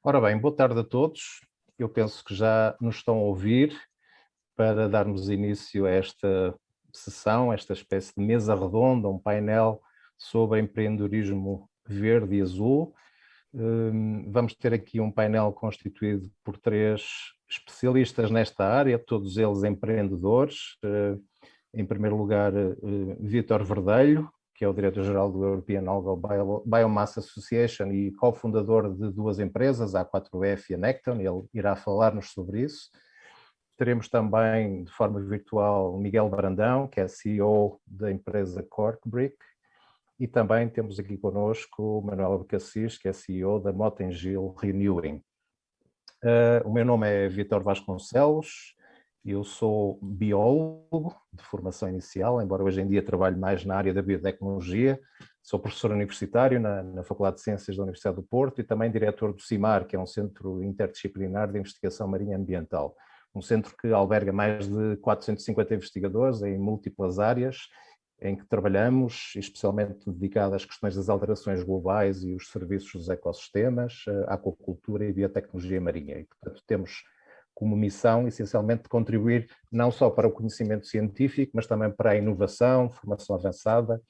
Ora bem, boa tarde a todos. Eu penso que já nos estão a ouvir para darmos início a esta sessão, esta espécie de mesa redonda, um painel sobre empreendedorismo verde e azul. Vamos ter aqui um painel constituído por 3 especialistas nesta área, todos eles empreendedores. Em primeiro lugar, Vítor Verdelho, que é o diretor-geral do European Algal Biomass Association e cofundador de 2 empresas, a A4F e a Necton. Ele irá falar-nos sobre isso. Teremos também, de forma virtual, Miguel Brandão, que é CEO da empresa Corkbrick, e também temos aqui connosco o Manuel Abcacis, que é CEO da Motengil Renewing. O meu nome é Vítor Vasconcelos, eu sou biólogo de formação inicial, embora hoje em dia trabalhe mais na área da biotecnologia. Sou professor universitário na Faculdade de Ciências da Universidade do Porto e também diretor do CIMAR, que é um centro interdisciplinar de investigação marinha ambiental. Um centro que alberga mais de 450 investigadores em múltiplas áreas, em que trabalhamos, especialmente dedicado às questões das alterações globais e os serviços dos ecossistemas, aquacultura e biotecnologia marinha. E, portanto, temos como missão, essencialmente, de contribuir não só para o conhecimento científico, mas também para a inovação, formação avançada,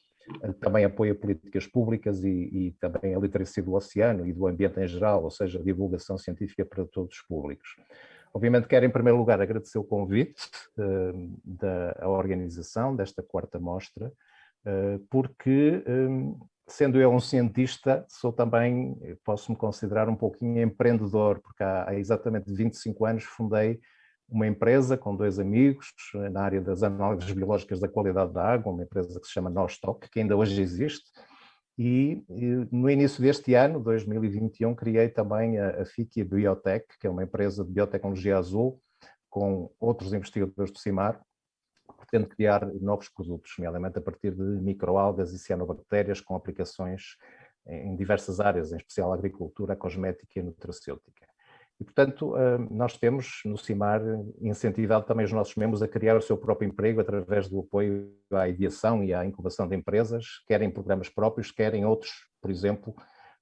também apoio a políticas públicas e também a literacia do oceano e do ambiente em geral, ou seja, a divulgação científica para todos os públicos. Obviamente quero, em primeiro lugar, agradecer o convite da organização desta 4ª mostra, porque, sendo eu um cientista, sou também, posso-me considerar um pouquinho empreendedor, porque há exatamente 25 anos fundei uma empresa com 2 amigos na área das análises biológicas da qualidade da água, uma empresa que se chama Nostoc, que ainda hoje existe. E no início deste ano, 2021, criei também a FICI Biotech, que é uma empresa de biotecnologia azul, com outros investigadores do CIMAR, pretende criar novos produtos, nomeadamente a partir de microalgas e cianobactérias, com aplicações em diversas áreas, em especial a agricultura, a cosmética e a nutracêutica. E, portanto, nós temos no CIMAR incentivado também os nossos membros a criar o seu próprio emprego através do apoio à ideação e à incubação de empresas, quer em programas próprios, quer em outros, por exemplo,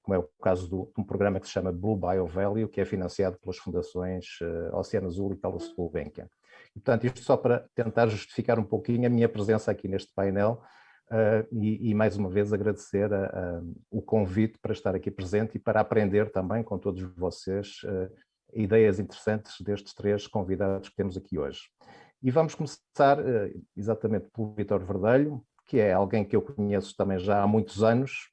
como é o caso de um programa que se chama Blue Bio Value, que é financiado pelas fundações Oceano Azul e Talos Gulbenkian. E, portanto, isto só para tentar justificar um pouquinho a minha presença aqui neste painel e mais uma vez agradecer o convite para estar aqui presente e para aprender também com todos vocês ideias interessantes destes 3 convidados que temos aqui hoje. E vamos começar exatamente pelo Vítor Verdelho, que é alguém que eu conheço também já há muitos anos,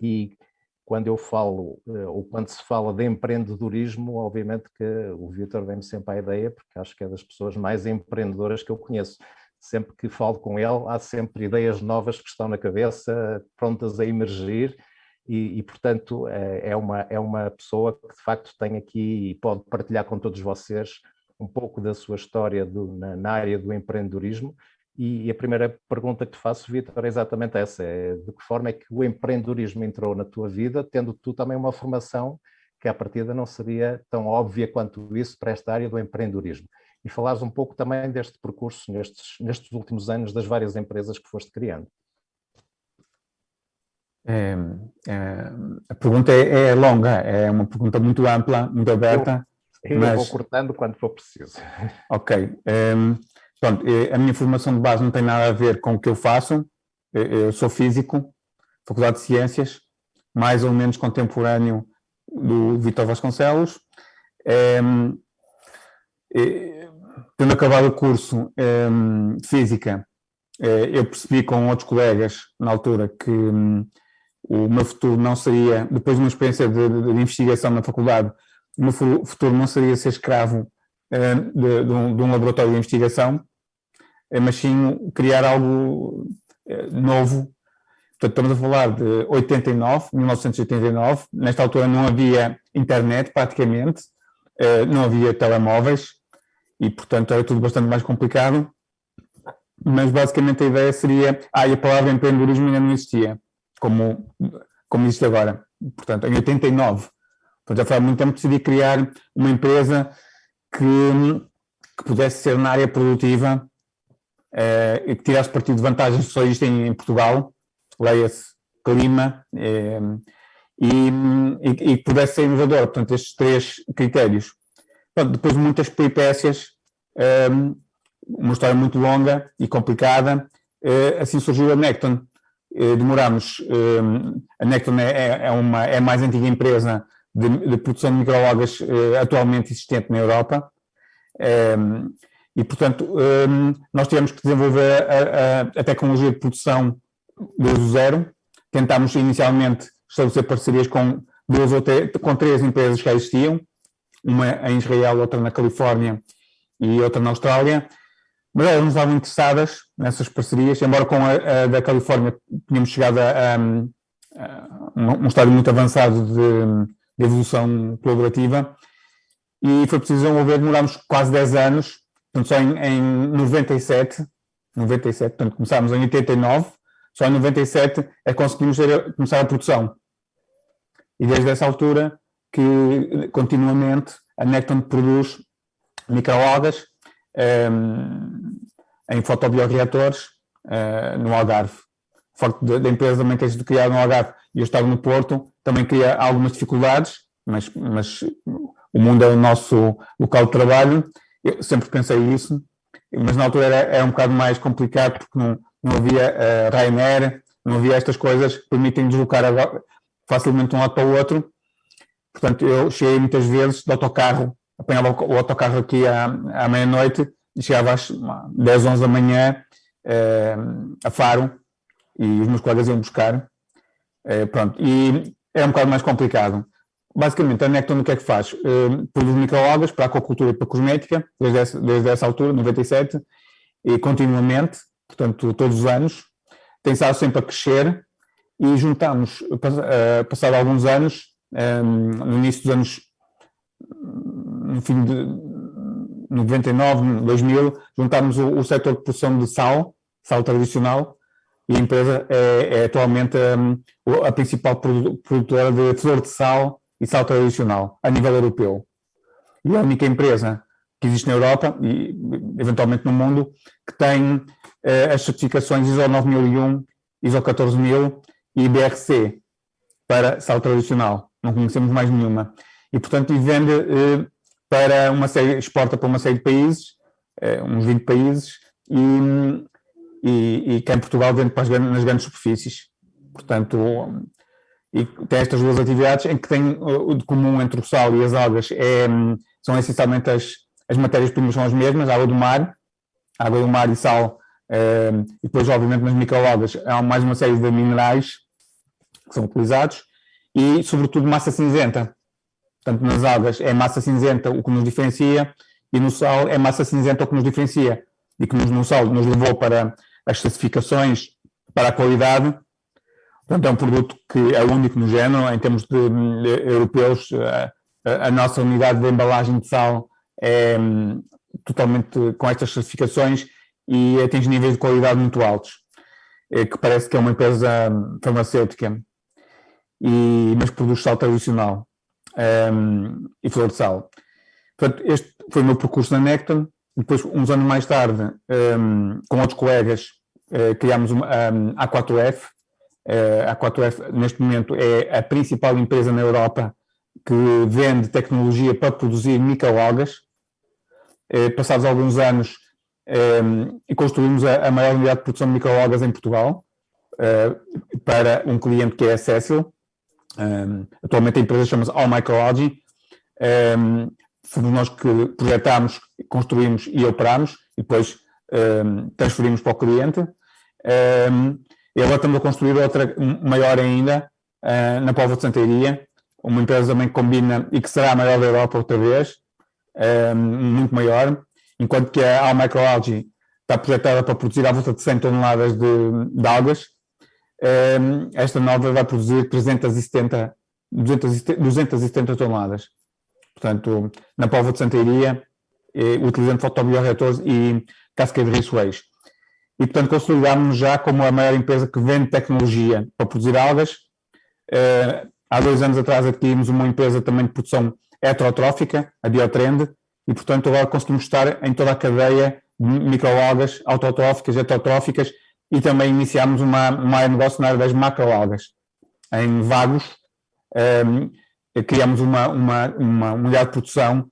e quando eu falo, ou quando se fala de empreendedorismo, obviamente que o Vítor vem-me sempre à ideia, porque acho que é das pessoas mais empreendedoras que eu conheço. Sempre que falo com ele, há sempre ideias novas que estão na cabeça, prontas a emergir, e portanto, é uma pessoa que de facto tem aqui e pode partilhar com todos vocês um pouco da sua história na área do empreendedorismo. E a primeira pergunta que te faço, Vítor, é exatamente essa: de que forma é que o empreendedorismo entrou na tua vida, tendo tu também uma formação que à partida não seria tão óbvia quanto isso para esta área do empreendedorismo? E falares um pouco também deste percurso nestes últimos anos das várias empresas que foste criando. A pergunta é longa, é uma pergunta muito ampla, muito aberta. Eu vou cortando quando for preciso. Ok. Pronto, a minha formação de base não tem nada a ver com o que eu faço. Eu sou físico, Faculdade de Ciências, mais ou menos contemporâneo do Vítor Vasconcelos. Tendo acabado o curso de Física, eu percebi com outros colegas na altura que o meu futuro não seria, depois de uma experiência de investigação na faculdade, o meu futuro não seria ser escravo de um laboratório de investigação, mas sim criar algo novo. Portanto, estamos a falar de 1989, nesta altura não havia internet praticamente, não havia telemóveis e, portanto, era tudo bastante mais complicado, mas basicamente a ideia seria, e a palavra empreendedorismo ainda não existia, como existe agora. Portanto, em 89, portanto, já foi há muito tempo, decidi criar uma empresa que pudesse ser na área produtiva e que tirasse partido de vantagens que só existem em Portugal, leia-se clima e que pudesse ser inovador. Portanto, estes 3 critérios. Portanto, depois de muitas peripécias, uma história muito longa e complicada, assim surgiu a Necton. Demorámos, a Necton é a mais antiga empresa de produção de microalgas atualmente existente na Europa. E, portanto, nós tivemos que desenvolver a tecnologia de produção desde o zero. Tentámos inicialmente estabelecer parcerias com 3 empresas que já existiam, uma em Israel, outra na Califórnia e outra na Austrália, mas elas não estavam interessadas nessas parcerias, embora com a da Califórnia tínhamos chegado a um estágio muito avançado de evolução colaborativa, e foi preciso desenvolver, demorámos quase 10 anos, portanto só em 97, portanto começámos em 89, só em 97 é que conseguimos começar a produção. E desde essa altura que continuamente a Necton produz microalgas em fotobioreatores no Algarve. O facto da empresa também ter sido criada no Algarve e eu estava no Porto também cria algumas dificuldades, mas o mundo é o nosso local de trabalho. Eu sempre pensei isso, mas na altura era um bocado mais complicado porque não havia Ryanair, não havia estas coisas que permitem deslocar facilmente de um lado para o outro. Portanto, eu cheguei muitas vezes de autocarro, apanhava o autocarro aqui à meia-noite e chegava às 10, 11 da manhã a Faro e os meus colegas iam buscar. Pronto, e é um bocado mais complicado. Basicamente, a Necton o que é que faz? Produz microalgas para a aquacultura e para a cosmética, desde essa altura, 97, e continuamente, portanto, todos os anos. Tem estado sempre a crescer e juntámos, passado alguns anos, no início dos anos, no fim de 99, 2000, juntámos o setor de produção de sal tradicional, e a empresa é atualmente a principal produtora de flor de sal e sal tradicional a nível europeu. E é a única empresa que existe na Europa e eventualmente no mundo que tem as certificações ISO 9001, ISO 14000 e BRC para sal tradicional. Não conhecemos mais nenhuma. E, portanto, vende para exporta para uma série de países, uns 20 países, e cá em Portugal vende nas grandes superfícies. Portanto, e tem estas 2 atividades em que tem o de comum entre o sal e as algas são essencialmente as matérias-primas são as mesmas, água do mar e sal, e depois obviamente nas microalgas há mais uma série de minerais que são utilizados e sobretudo massa cinzenta. Portanto, nas algas é massa cinzenta o que nos diferencia e no sal é massa cinzenta o que nos diferencia e que no sal nos levou para as certificações, para a qualidade. Portanto, é um produto que é único no género, em termos de europeus, a nossa unidade de embalagem de sal é totalmente com estas certificações e atinge níveis de qualidade muito altos, que parece que é uma empresa farmacêutica, mas produz sal tradicional e flor de sal. Portanto, este foi o meu percurso na Necton. Depois, uns anos mais tarde, com outros colegas, criámos a A4F. A A4F, neste momento, é a principal empresa na Europa que vende tecnologia para produzir microalgas. Passados alguns anos, construímos a maior unidade de produção de microalgas em Portugal, para um cliente que é a Cecil. Atualmente a empresa chama-se All Microalgae. Fomos nós que projetámos, construímos e operámos, e depois transferimos para o cliente. E agora estamos a construir outra maior ainda, na Póvoa de Santaria, uma empresa também que combina e que será a maior da Europa outra vez, muito maior, enquanto que a All Microalgae está projetada para produzir à volta de 100 toneladas de algas. Esta nova vai produzir 270 toneladas. Portanto, na Póvoa de Santaria, utilizando fotobioreatores e Cascade Raceways. E, portanto, consolidámos-nos já como a maior empresa que vende tecnologia para produzir algas. Há 2 anos atrás adquirimos uma empresa também de produção heterotrófica, a Biotrend, e, portanto, agora conseguimos estar em toda a cadeia de microalgas autotróficas, heterotróficas, e também iniciámos um negócio na área das macroalgas, em Vagos, criamos uma unidade de produção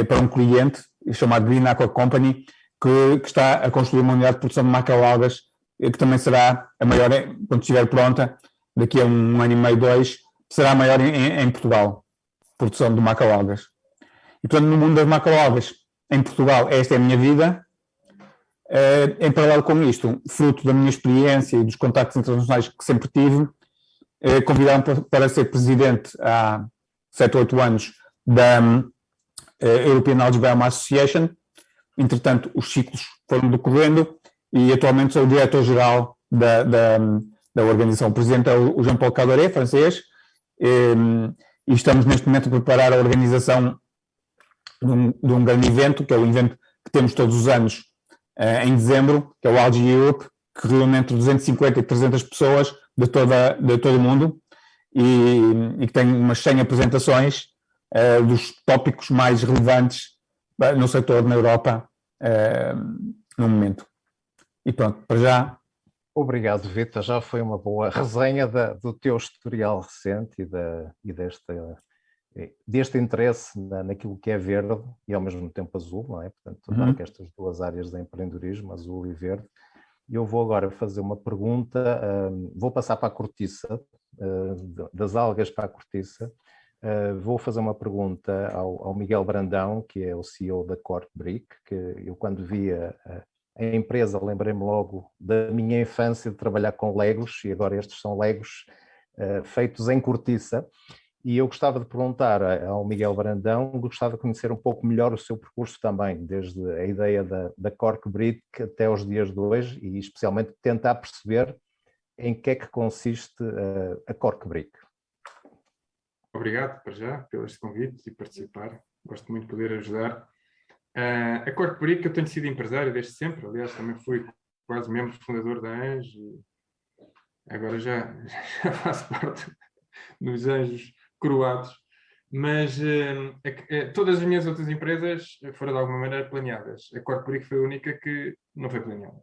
para um cliente chamado Green Aqua Company, que está a construir uma unidade de produção de macroalgas, que também será a maior, quando estiver pronta, daqui a 1 ano e meio, 2, será a maior em Portugal, produção de macroalgas. E, portanto, no mundo das macroalgas, em Portugal, esta é a minha vida. Em paralelo com isto, fruto da minha experiência e dos contactos internacionais que sempre tive, convidaram-me para ser presidente há 7 ou 8 anos da European Algae Biomass Association. Entretanto, os ciclos foram decorrendo e atualmente sou o diretor-geral da organização. O presidente é o Jean-Paul Cadoré, francês, e estamos neste momento a preparar a organização de um grande evento, que é o evento que temos todos os anos em dezembro, que é o Algae Europe, que reúne entre 250 e 300 pessoas de todo o mundo e que tem umas 100 apresentações dos tópicos mais relevantes no setor na Europa no momento. E pronto, para já. Obrigado, Vitor. Já foi uma boa resenha do teu historial recente e deste interesse naquilo que é verde e ao mesmo tempo azul, não é? Portanto, que estas duas áreas de empreendedorismo, azul e verde. Eu vou agora fazer uma pergunta, vou passar para a cortiça, das algas para a cortiça. Vou fazer uma pergunta ao Miguel Brandão, que é o CEO da Corkbrick, que eu quando via a empresa lembrei-me logo da minha infância de trabalhar com legos, e agora estes são legos feitos em cortiça. E eu gostava de perguntar ao Miguel Brandão, gostava de conhecer um pouco melhor o seu percurso também, desde a ideia da Corkbrick até os dias de hoje, e especialmente tentar perceber em que é que consiste a Corkbrick. Obrigado, para já, pelo este convite e participar. Gosto muito de poder ajudar. A Corkbrick, eu tenho sido empresário desde sempre, aliás, também fui quase membro fundador da Anjo, e agora já faço parte dos Anjos Coroados, mas todas as minhas outras empresas foram de alguma maneira planeadas. A Corkbrick foi a única que não foi planeada.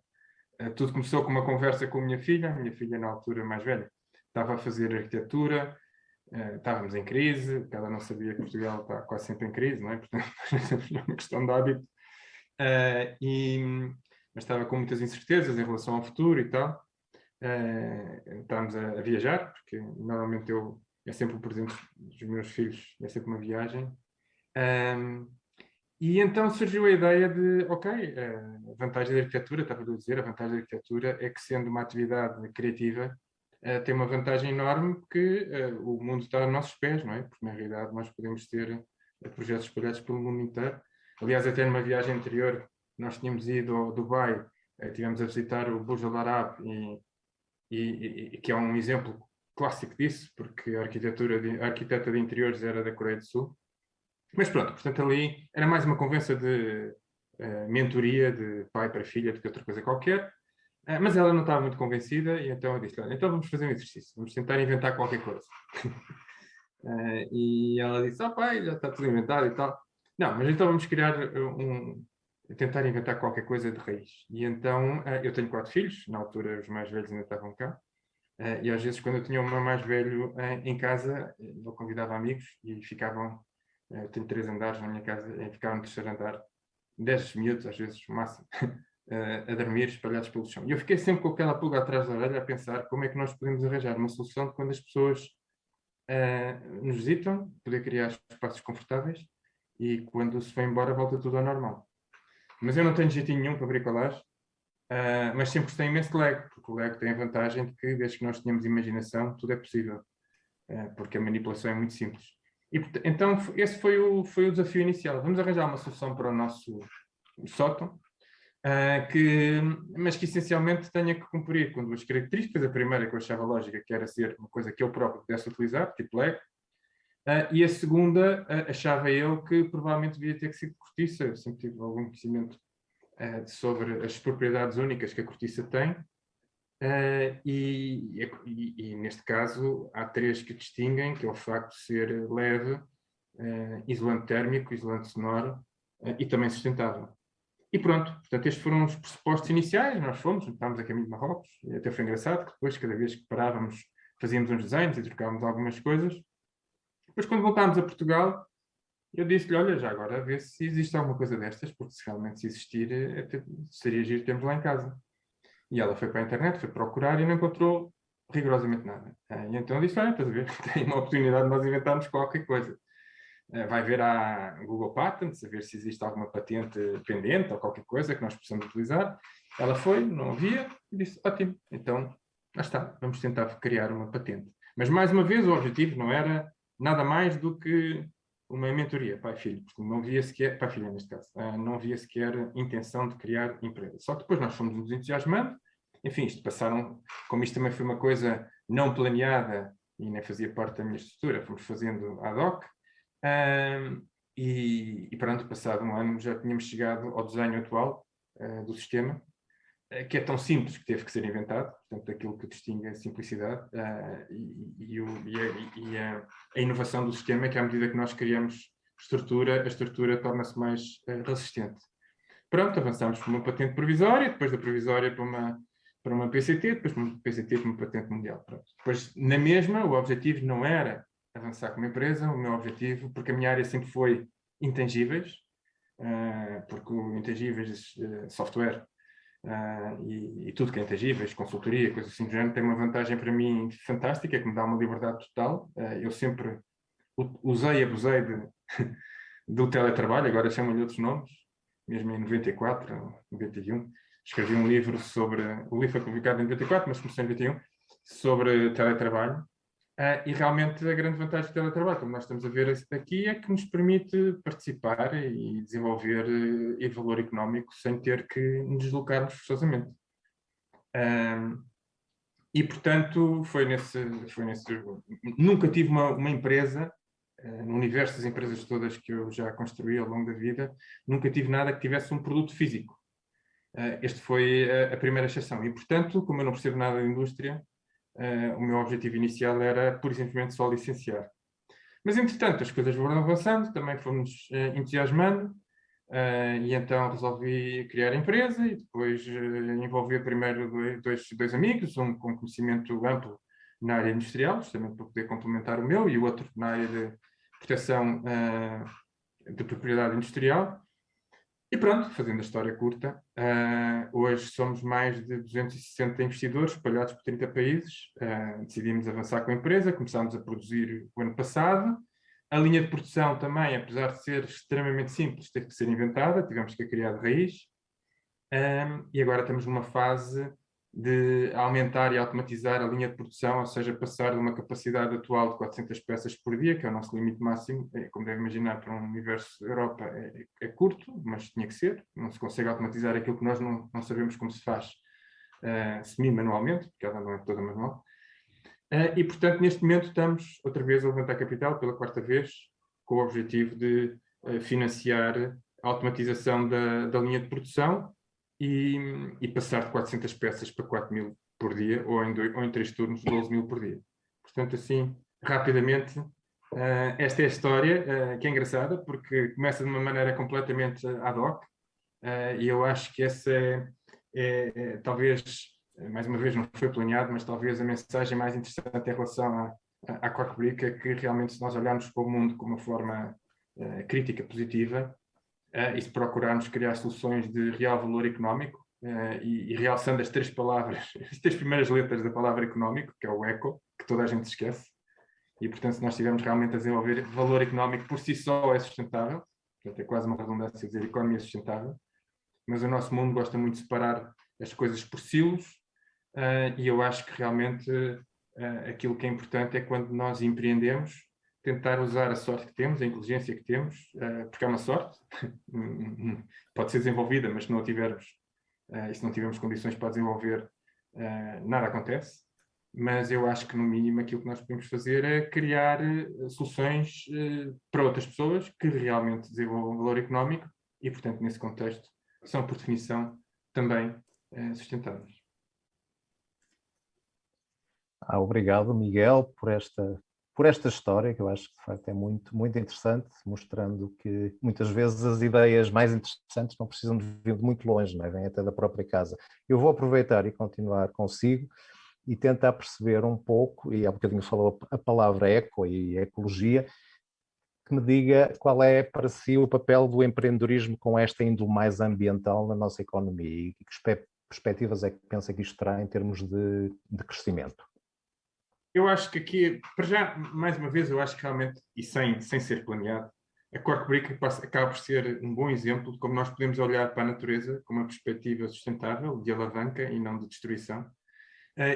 Tudo começou com uma conversa com a minha filha na altura mais velha, estava a fazer arquitetura, estávamos em crise, cada não sabia que Portugal está quase sempre em crise, não é? Portanto, é uma questão de hábito, mas estava com muitas incertezas em relação ao futuro e tal. Estávamos a viajar, porque normalmente é sempre o presente dos meus filhos, é sempre uma viagem. E então surgiu a ideia de, ok, a vantagem da arquitetura, estava a dizer, a vantagem da arquitetura é que, sendo uma atividade criativa, tem uma vantagem enorme, porque o mundo está aos nossos pés, não é? Porque na realidade nós podemos ter projetos espalhados pelo mundo inteiro. Aliás, até numa viagem anterior, nós tínhamos ido ao Dubai, tivemos a visitar o Burj Al Arab, e que é um exemplo clássico disso, porque a arquiteta de interiores era da Coreia do Sul. Mas pronto, portanto ali era mais uma conversa de mentoria de pai para filha do que outra coisa qualquer. Mas ela não estava muito convencida, e então eu disse: então vamos fazer um exercício, vamos tentar inventar qualquer coisa. E ela disse: pai, já está tudo inventado e tal. Não, mas então vamos criar tentar inventar qualquer coisa de raiz. E então eu tenho 4 filhos, na altura os mais velhos ainda estavam cá, e às vezes quando eu tinha o meu mais velho em casa, eu convidava amigos e ficavam, eu tenho 3 andares na minha casa, e ficavam no terceiro andar 10 minutos, às vezes o máximo, a dormir, espalhados pelo chão. E eu fiquei sempre com aquela pulga atrás da orelha a pensar como é que nós podemos arranjar uma solução de, quando as pessoas nos visitam, poder criar espaços confortáveis, e quando se vai embora volta tudo ao normal. Mas eu não tenho jeitinho nenhum para bricolagem, mas sempre gostei imenso de Lego, porque o Lego tem a vantagem de que, desde que nós tenhamos imaginação, tudo é possível, porque a manipulação é muito simples. E, então, esse foi o desafio inicial. Vamos arranjar uma solução para o nosso sótão, mas que essencialmente tenha que cumprir com 2 características. A primeira, que eu achava lógica, que era ser uma coisa que eu próprio pudesse utilizar, tipo Lego. E a segunda, achava eu que provavelmente devia ter que ser cortiça. Eu sempre tive algum conhecimento sobre as propriedades únicas que a cortiça tem. E neste caso há 3 que distinguem, que é o facto de ser leve, isolante térmico, isolante sonoro e também sustentável. E pronto, portanto estes foram os pressupostos iniciais. Nós estávamos a caminho de Marrocos, e até foi engraçado que depois, cada vez que parávamos, fazíamos uns desenhos e trocávamos algumas coisas, Depois, quando voltámos a Portugal, eu disse-lhe, olha, já agora, a ver se existe alguma coisa destas, porque se realmente se existir, seria giro termos lá em casa. E ela foi para a internet, foi procurar e não encontrou rigorosamente nada. E então eu disse, olha, estás a ver, tem uma oportunidade de nós inventarmos qualquer coisa. Vai ver à Google Patents, a ver se existe alguma patente pendente ou qualquer coisa que nós possamos utilizar. Ela foi, não havia, e disse, ótimo, então, lá está, vamos tentar criar uma patente. Mas, mais uma vez, o objetivo não era nada mais do que uma mentoria pai-filho, porque não havia sequer, pai-filha neste caso, não havia sequer intenção de criar empresa. Só que depois nós fomos nos entusiasmando, enfim, isto passaram, como isto também foi uma coisa não planeada e nem fazia parte da minha estrutura, fomos fazendo ad hoc, e pronto, passado um ano já tínhamos chegado ao desenho atual do sistema, que é tão simples que teve que ser inventado, portanto, aquilo que distingue a simplicidade a inovação do sistema é que à medida que nós criamos estrutura, a estrutura torna-se mais resistente. Pronto, avançámos para uma patente provisória, depois da provisória para uma PCT, depois para uma PCT para uma patente mundial. Pronto. Depois, na mesma, o objetivo não era avançar como empresa, o meu objetivo, porque a minha área sempre foi intangíveis, porque o intangíveis, software, e tudo que é intangíveis, consultoria, coisas assim do género, tem uma vantagem para mim fantástica, que me dá uma liberdade total. Eu sempre usei e abusei do teletrabalho, agora chamam-lhe outros nomes, mesmo em 94, 91, escrevi um livro sobre, o livro foi publicado em 94, mas começou em 91, sobre teletrabalho. E realmente a grande vantagem do teletrabalho, como nós estamos a ver aqui, é que nos permite participar e desenvolver valor económico sem ter que nos deslocarmos forçosamente. E, portanto, foi nesse... Nunca tive uma empresa, no universo das empresas todas que eu já construí ao longo da vida, nunca tive nada que tivesse um produto físico. Este foi a primeira exceção. E, portanto, como eu não percebo nada de indústria, o meu objetivo inicial era, por simplesmente, só licenciar. Mas, entretanto, as coisas foram avançando, também fomos entusiasmando, e então resolvi criar a empresa e depois envolver primeiro dois amigos, um com conhecimento amplo na área industrial, justamente para poder complementar o meu, e o outro na área de proteção de propriedade industrial. E pronto, fazendo a história curta, hoje somos mais de 260 investidores espalhados por 30 países. Decidimos avançar com a empresa, começámos a produzir o ano passado. A linha de produção também, apesar de ser extremamente simples, teve que ser inventada, tivemos que a criar de raiz. E agora estamos numa fase de aumentar e automatizar a linha de produção, ou seja, passar de uma capacidade atual de 400 peças por dia, que é o nosso limite máximo. Como deve imaginar, para um universo Europa é curto, mas tinha que ser. Não se consegue automatizar aquilo que nós não sabemos como se faz semi-manualmente, porque ela não é toda manual. E, portanto, neste momento estamos outra vez a levantar capital, pela quarta vez, com o objetivo de financiar a automatização da linha de produção e passar de 400 peças para 4.000 por dia, ou em 3 turnos, 12.000 por dia. Portanto, assim, rapidamente, esta é a história, que é engraçada, porque começa de uma maneira completamente ad hoc, e eu acho que essa talvez, mais uma vez, não foi planeado, mas talvez a mensagem mais interessante em relação à Corkbrick é que realmente, se nós olharmos para o mundo com uma forma crítica, positiva, e se procurarmos criar soluções de real valor económico, e realçando as 3 palavras, as 3 primeiras letras da palavra económico, que é o eco, que toda a gente esquece, e portanto se nós estivermos realmente a desenvolver valor económico por si só é sustentável, portanto é quase uma redundância dizer economia sustentável, mas o nosso mundo gosta muito de separar as coisas por silos, e eu acho que realmente aquilo que é importante é quando nós empreendemos, tentar usar a sorte que temos, a inteligência que temos, porque é uma sorte, pode ser desenvolvida, mas se não a tivermos, e se não tivermos condições para desenvolver, nada acontece. Mas eu acho que, no mínimo, aquilo que nós podemos fazer é criar soluções para outras pessoas que realmente desenvolvam valor económico e, portanto, nesse contexto, são, por definição, também sustentáveis. Obrigado, Miguel, por esta história, que eu acho que de facto é muito, muito interessante, mostrando que muitas vezes as ideias mais interessantes não precisam de vir de muito longe, não é? Vêm até da própria casa. Eu vou aproveitar e continuar consigo e tentar perceber um pouco, e há bocadinho falou a palavra eco e ecologia, que me diga qual é para si o papel do empreendedorismo com esta índole mais ambiental na nossa economia e que perspectivas é que pensa que isto terá em termos de crescimento. Eu acho que aqui, para já, mais uma vez, eu acho que realmente, e sem ser planeado, a Corkbrick acaba por ser um bom exemplo de como nós podemos olhar para a natureza com uma perspectiva sustentável, de alavanca e não de destruição,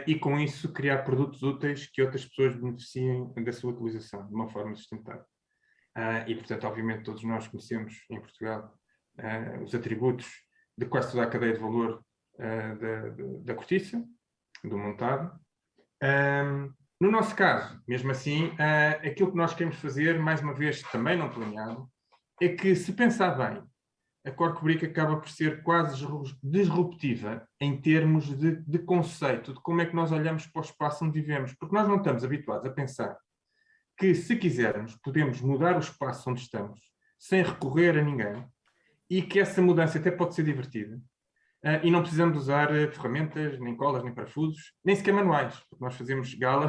e com isso criar produtos úteis que outras pessoas beneficiem da sua utilização de uma forma sustentável. E, portanto, obviamente, todos nós conhecemos em Portugal os atributos de quase toda a cadeia de valor da cortiça, do montado. No nosso caso, mesmo assim, aquilo que nós queremos fazer, mais uma vez, também não planeado, é que, se pensar bem, a Corkbrick acaba por ser quase disruptiva em termos de conceito, de como é que nós olhamos para o espaço onde vivemos. Porque nós não estamos habituados a pensar que, se quisermos, podemos mudar o espaço onde estamos, sem recorrer a ninguém, e que essa mudança até pode ser divertida. E não precisamos usar ferramentas, nem colas, nem parafusos, nem sequer manuais, porque nós fazemos gala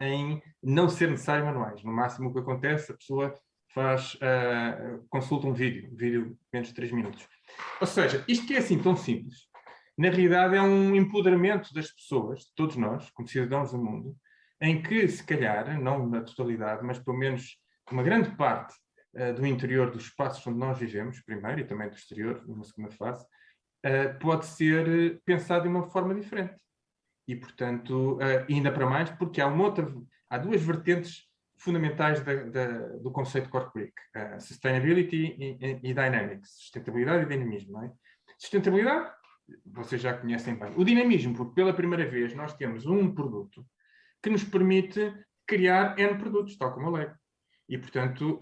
em não ser necessário manuais. No máximo, o que acontece, a pessoa consulta um vídeo de menos de 3 minutos. Ou seja, isto que é assim tão simples, na realidade é um empoderamento das pessoas, de todos nós, como cidadãos do mundo, em que, se calhar, não na totalidade, mas pelo menos uma grande parte do interior dos espaços onde nós vivemos, primeiro, e também do exterior, numa segunda fase, pode ser pensado de uma forma diferente. E, portanto, ainda para mais, porque há duas vertentes fundamentais do conceito de Corkbrick: sustainability e dynamics, sustentabilidade e dinamismo. Não é? Sustentabilidade, vocês já conhecem bem. O dinamismo, porque pela primeira vez nós temos um produto que nos permite criar N produtos, tal como a Lego. E, portanto,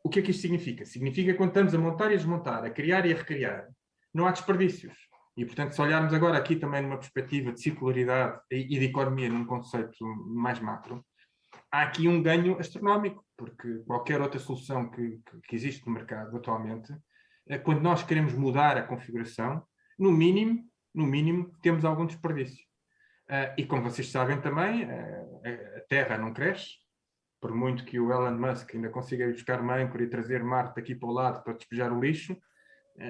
o que é que isto significa? Significa que quando estamos a montar e a desmontar, a criar e a recriar, não há desperdícios. E, portanto, se olharmos agora aqui também numa perspectiva de circularidade e de economia, num conceito mais macro, há aqui um ganho astronómico, porque qualquer outra solução que existe no mercado atualmente, quando nós queremos mudar a configuração, no mínimo, temos algum desperdício. E como vocês sabem também, a Terra não cresce, por muito que o Elon Musk ainda consiga ir buscar Mercury e trazer Marte aqui para o lado para despejar o lixo,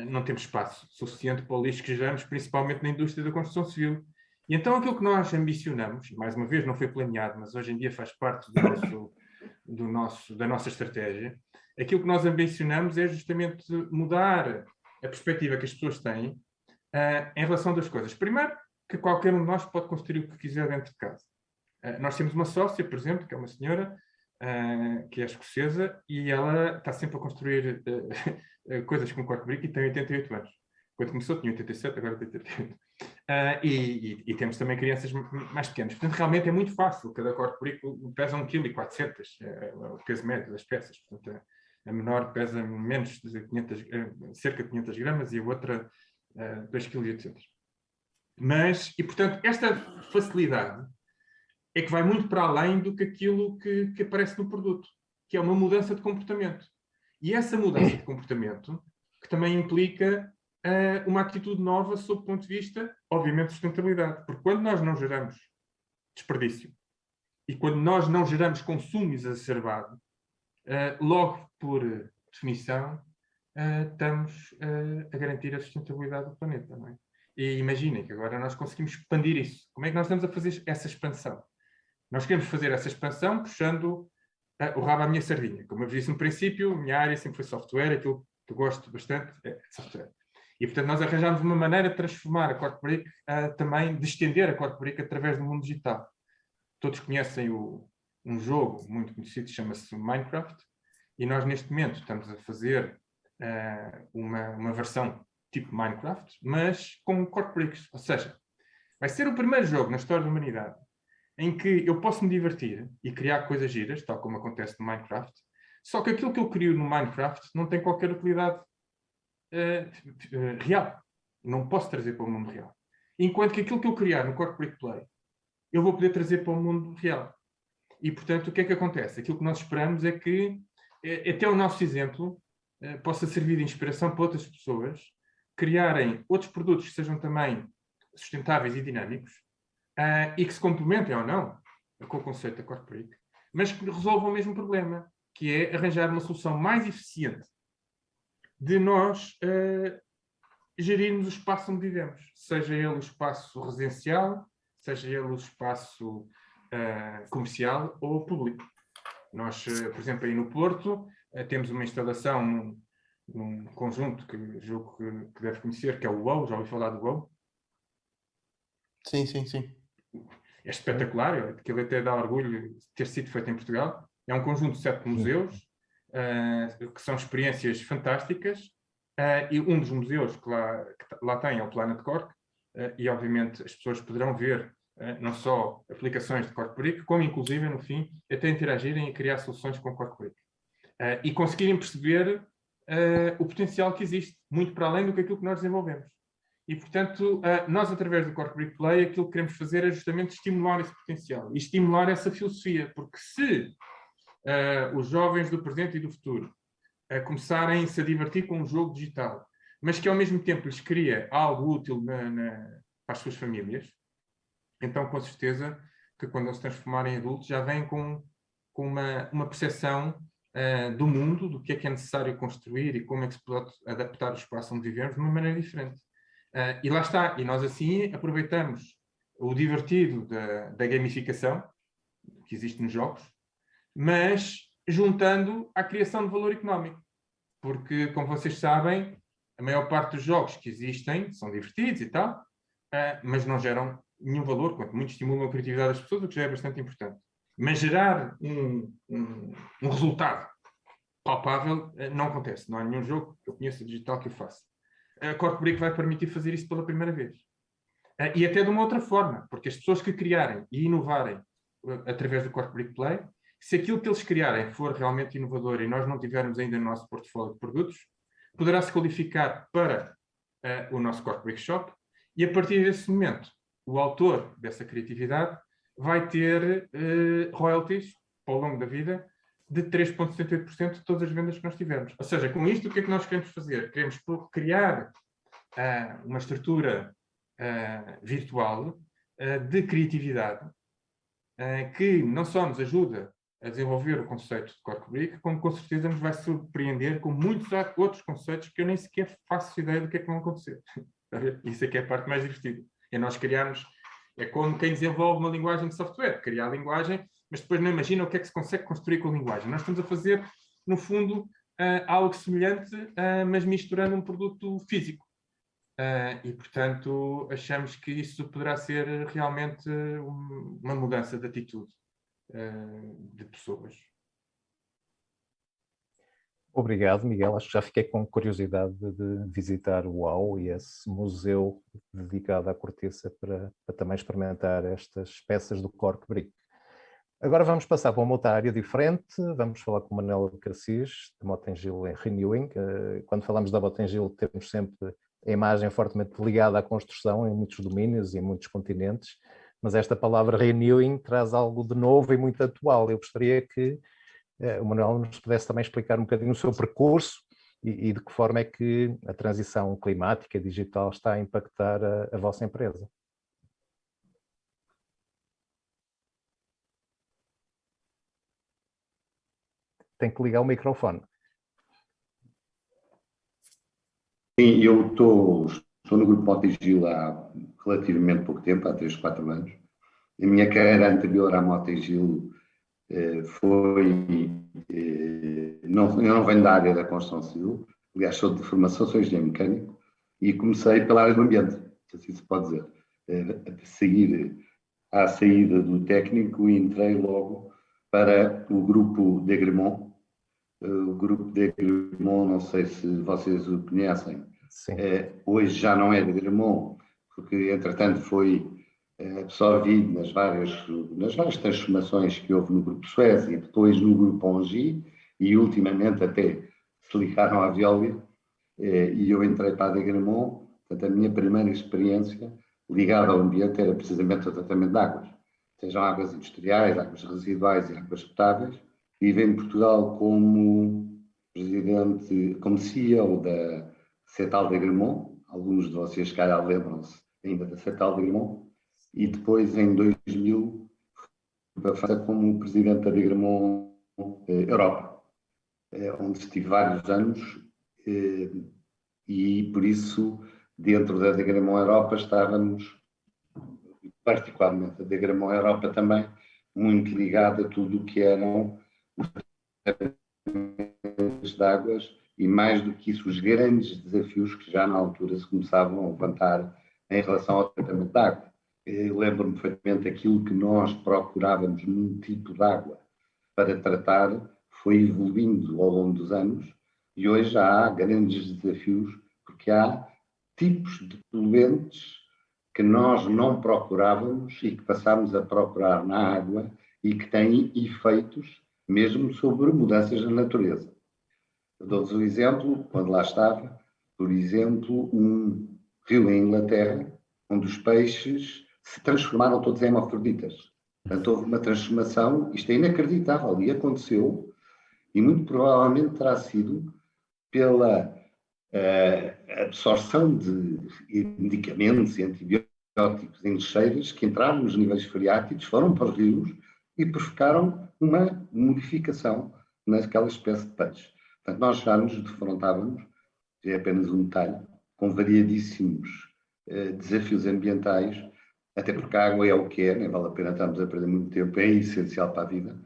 não temos espaço suficiente para o lixo que geramos, principalmente na indústria da construção civil. E então aquilo que nós ambicionamos, e mais uma vez não foi planeado, mas hoje em dia faz parte da nossa estratégia, aquilo que nós ambicionamos é justamente mudar a perspectiva que as pessoas têm em relação a duas coisas. Primeiro, que qualquer um de nós pode construir o que quiser dentro de casa. Nós temos uma sócia, por exemplo, que é uma senhora, que é escocesa, e ela está sempre a construir coisas com Corkbrick e tem 88 anos. Quando começou tinha 87, agora tem 88. E temos também crianças mais pequenas. Portanto, realmente é muito fácil. Cada Corkbrick pesa 1,4 kg, é o peso médio das peças. Portanto, a menor pesa menos de cerca de 500 gramas e a outra 2,8 kg. E portanto, esta facilidade é que vai muito para além do que aquilo que aparece no produto, que é uma mudança de comportamento. E essa mudança de comportamento, que também implica uma atitude nova sob o ponto de vista, obviamente, de sustentabilidade. Porque quando nós não geramos desperdício e quando nós não geramos consumo exacerbado, logo por definição, estamos a garantir a sustentabilidade do planeta. Não é? E imaginem que agora nós conseguimos expandir isso. Como é que nós estamos a fazer essa expansão? Nós queremos fazer essa expansão puxando o rabo à minha sardinha. Como eu disse no princípio, a minha área sempre foi software, aquilo que eu gosto bastante é software. E, portanto, nós arranjámos uma maneira de transformar a Corkbrick, também de estender a Corkbrick através do mundo digital. Todos conhecem um jogo muito conhecido, chama-se Minecraft, e nós, neste momento, estamos a fazer uma versão tipo Minecraft, mas com Corkbricks. Ou seja, vai ser o primeiro jogo na história da humanidade em que eu posso me divertir e criar coisas giras, tal como acontece no Minecraft, só que aquilo que eu crio no Minecraft não tem qualquer utilidade real. Não posso trazer para o mundo real. Enquanto que aquilo que eu criar no Corkbrick Play, eu vou poder trazer para o mundo real. E, portanto, o que é que acontece? Aquilo que nós esperamos é que até o nosso exemplo possa servir de inspiração para outras pessoas criarem outros produtos que sejam também sustentáveis e dinâmicos, e que se complementem ou não com o conceito da Corkbrick, mas que resolvam o mesmo problema, que é arranjar uma solução mais eficiente de nós gerirmos o espaço onde vivemos, seja ele o espaço residencial, seja ele o espaço comercial ou público. Nós, por exemplo, aí no Porto, temos uma instalação num conjunto que julgo que deve conhecer, que é o UOL. Já ouvi falar do UOL? Sim, sim, sim. É espetacular, aquilo até dá orgulho de ter sido feito em Portugal. É um conjunto de 7 museus, que são experiências fantásticas, e um dos museus que lá tem é o Planet Cork, e obviamente as pessoas poderão ver não só aplicações de Cork Brick, como inclusive, no fim, até interagirem e criar soluções com Cork Brick. E conseguirem perceber o potencial que existe, muito para além do que aquilo que nós desenvolvemos. E, portanto, nós, através do Cork Brick Play, aquilo que queremos fazer é justamente estimular esse potencial e estimular essa filosofia, porque se os jovens do presente e do futuro começarem-se a divertir com um jogo digital, mas que ao mesmo tempo lhes cria algo útil para as suas famílias, então, com certeza, que quando eles se transformarem em adultos, já vêm com uma percepção do mundo, do que é necessário construir e como é que se pode adaptar o espaço onde vivemos de uma maneira diferente. E lá está, e nós assim aproveitamos o divertido da gamificação que existe nos jogos, mas juntando à criação de valor económico. Porque, como vocês sabem, a maior parte dos jogos que existem são divertidos e tal, mas não geram nenhum valor, quanto muito estimulam a criatividade das pessoas, o que já é bastante importante. Mas gerar um resultado palpável não acontece. Não há nenhum jogo que eu conheça digital que o faça. A Cork Brick vai permitir fazer isso pela primeira vez. E até de uma outra forma, porque as pessoas que criarem e inovarem através do Cork Brick Play, se aquilo que eles criarem for realmente inovador e nós não tivermos ainda no nosso portfólio de produtos, poderá-se qualificar para o nosso Cork Brick Shop, e a partir desse momento, o autor dessa criatividade vai ter royalties ao longo da vida de 3,78% de todas as vendas que nós tivermos. Ou seja, com isto, o que é que nós queremos fazer? Queremos criar uma estrutura virtual de criatividade que não só nos ajuda a desenvolver o conceito de Cork Brick, como com certeza nos vai surpreender com muitos outros conceitos que eu nem sequer faço ideia do que é que vão acontecer. Isso é que é a parte mais divertida. É nós criarmos, é como quem desenvolve uma linguagem de software, criar a linguagem, mas depois não imagina o que é que se consegue construir com a linguagem. Nós estamos a fazer, no fundo, algo semelhante, mas misturando um produto físico. E, portanto, achamos que isso poderá ser realmente uma mudança de atitude de pessoas. Obrigado, Miguel. Acho que já fiquei com curiosidade de visitar o UAU e esse museu dedicado à cortiça para também experimentar estas peças do Cork Brick. Agora vamos passar para uma outra área diferente. Vamos falar com o Manuel Cassis, de Motengil em Renewing. Quando falamos da Motengil, temos sempre a imagem fortemente ligada à construção em muitos domínios e em muitos continentes, mas esta palavra Renewing traz algo de novo e muito atual. Eu gostaria que o Manuel nos pudesse também explicar um bocadinho o seu percurso e de que forma é que a transição climática e digital está a impactar a vossa empresa. Tem que ligar o microfone. Sim, eu estou no Grupo Motengil há relativamente pouco tempo, há 3, 4 anos. A minha carreira anterior à Motengil foi... eu não venho da área da construção civil, aliás, sou de formação, sou engenheiro mecânico, e comecei pela área do ambiente, assim se pode dizer. À saída do técnico, entrei logo para o Grupo de Agremont. O Grupo de Agremont, não sei se vocês o conhecem, hoje já não é de Agremont, porque entretanto foi absorvido nas várias transformações que houve no Grupo Suez e depois no Grupo Engie, e ultimamente até se ligaram à Veolia, e eu entrei para a de Agremont. Portanto, a minha primeira experiência ligada ao ambiente era precisamente o tratamento de águas, sejam águas industriais, águas residuais e águas potáveis. Vivo em Portugal como presidente, como CEO da Cetal de Agremont. Alguns de vocês, calhar, lembram-se ainda da Cetal de Agremont. E depois, em 2000, fui para a França como presidente da Agremont Europa. onde estive vários anos, e por isso, dentro da Degramont Europa, estávamos, particularmente a Degramont Europa também, muito ligada a tudo o que eram os de águas e, mais do que isso, os grandes desafios que já na altura se começavam a levantar em relação ao tratamento de água. Eu lembro-me perfeitamente aquilo que nós procurávamos num tipo de água para tratar foi evoluindo ao longo dos anos e hoje já há grandes desafios porque há tipos de poluentes que nós não procurávamos e que passámos a procurar na água e que têm efeitos mesmo sobre mudanças na natureza. Eu dou-vos um exemplo, quando lá estava, por exemplo, um rio em Inglaterra, onde os peixes se transformaram todos em hermafroditas. Portanto, houve uma transformação, isto é inacreditável, e aconteceu, e muito provavelmente terá sido pela absorção de medicamentos e antibióticos em lixeiras que entraram nos níveis freáticos, foram para os rios e provocaram uma modificação naquela espécie de peixe. Portanto, nós já nos defrontávamos, é apenas um detalhe, com variadíssimos desafios ambientais, até porque a água é o que é, nem vale a pena estarmos a perder muito tempo, é essencial para a vida.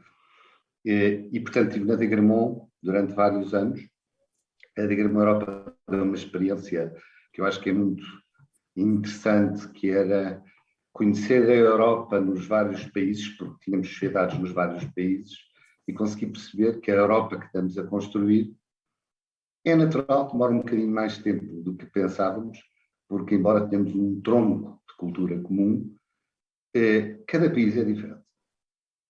E portanto, estive na Degramont durante vários anos. A Degramont Europa deu uma experiência que eu acho que é muito interessante, que era conhecer a Europa nos vários países, porque tínhamos sociedades nos vários países, e conseguir perceber que a Europa que estamos a construir é natural que demore um bocadinho mais tempo do que pensávamos, porque embora tenhamos um tronco de cultura comum, cada país é diferente.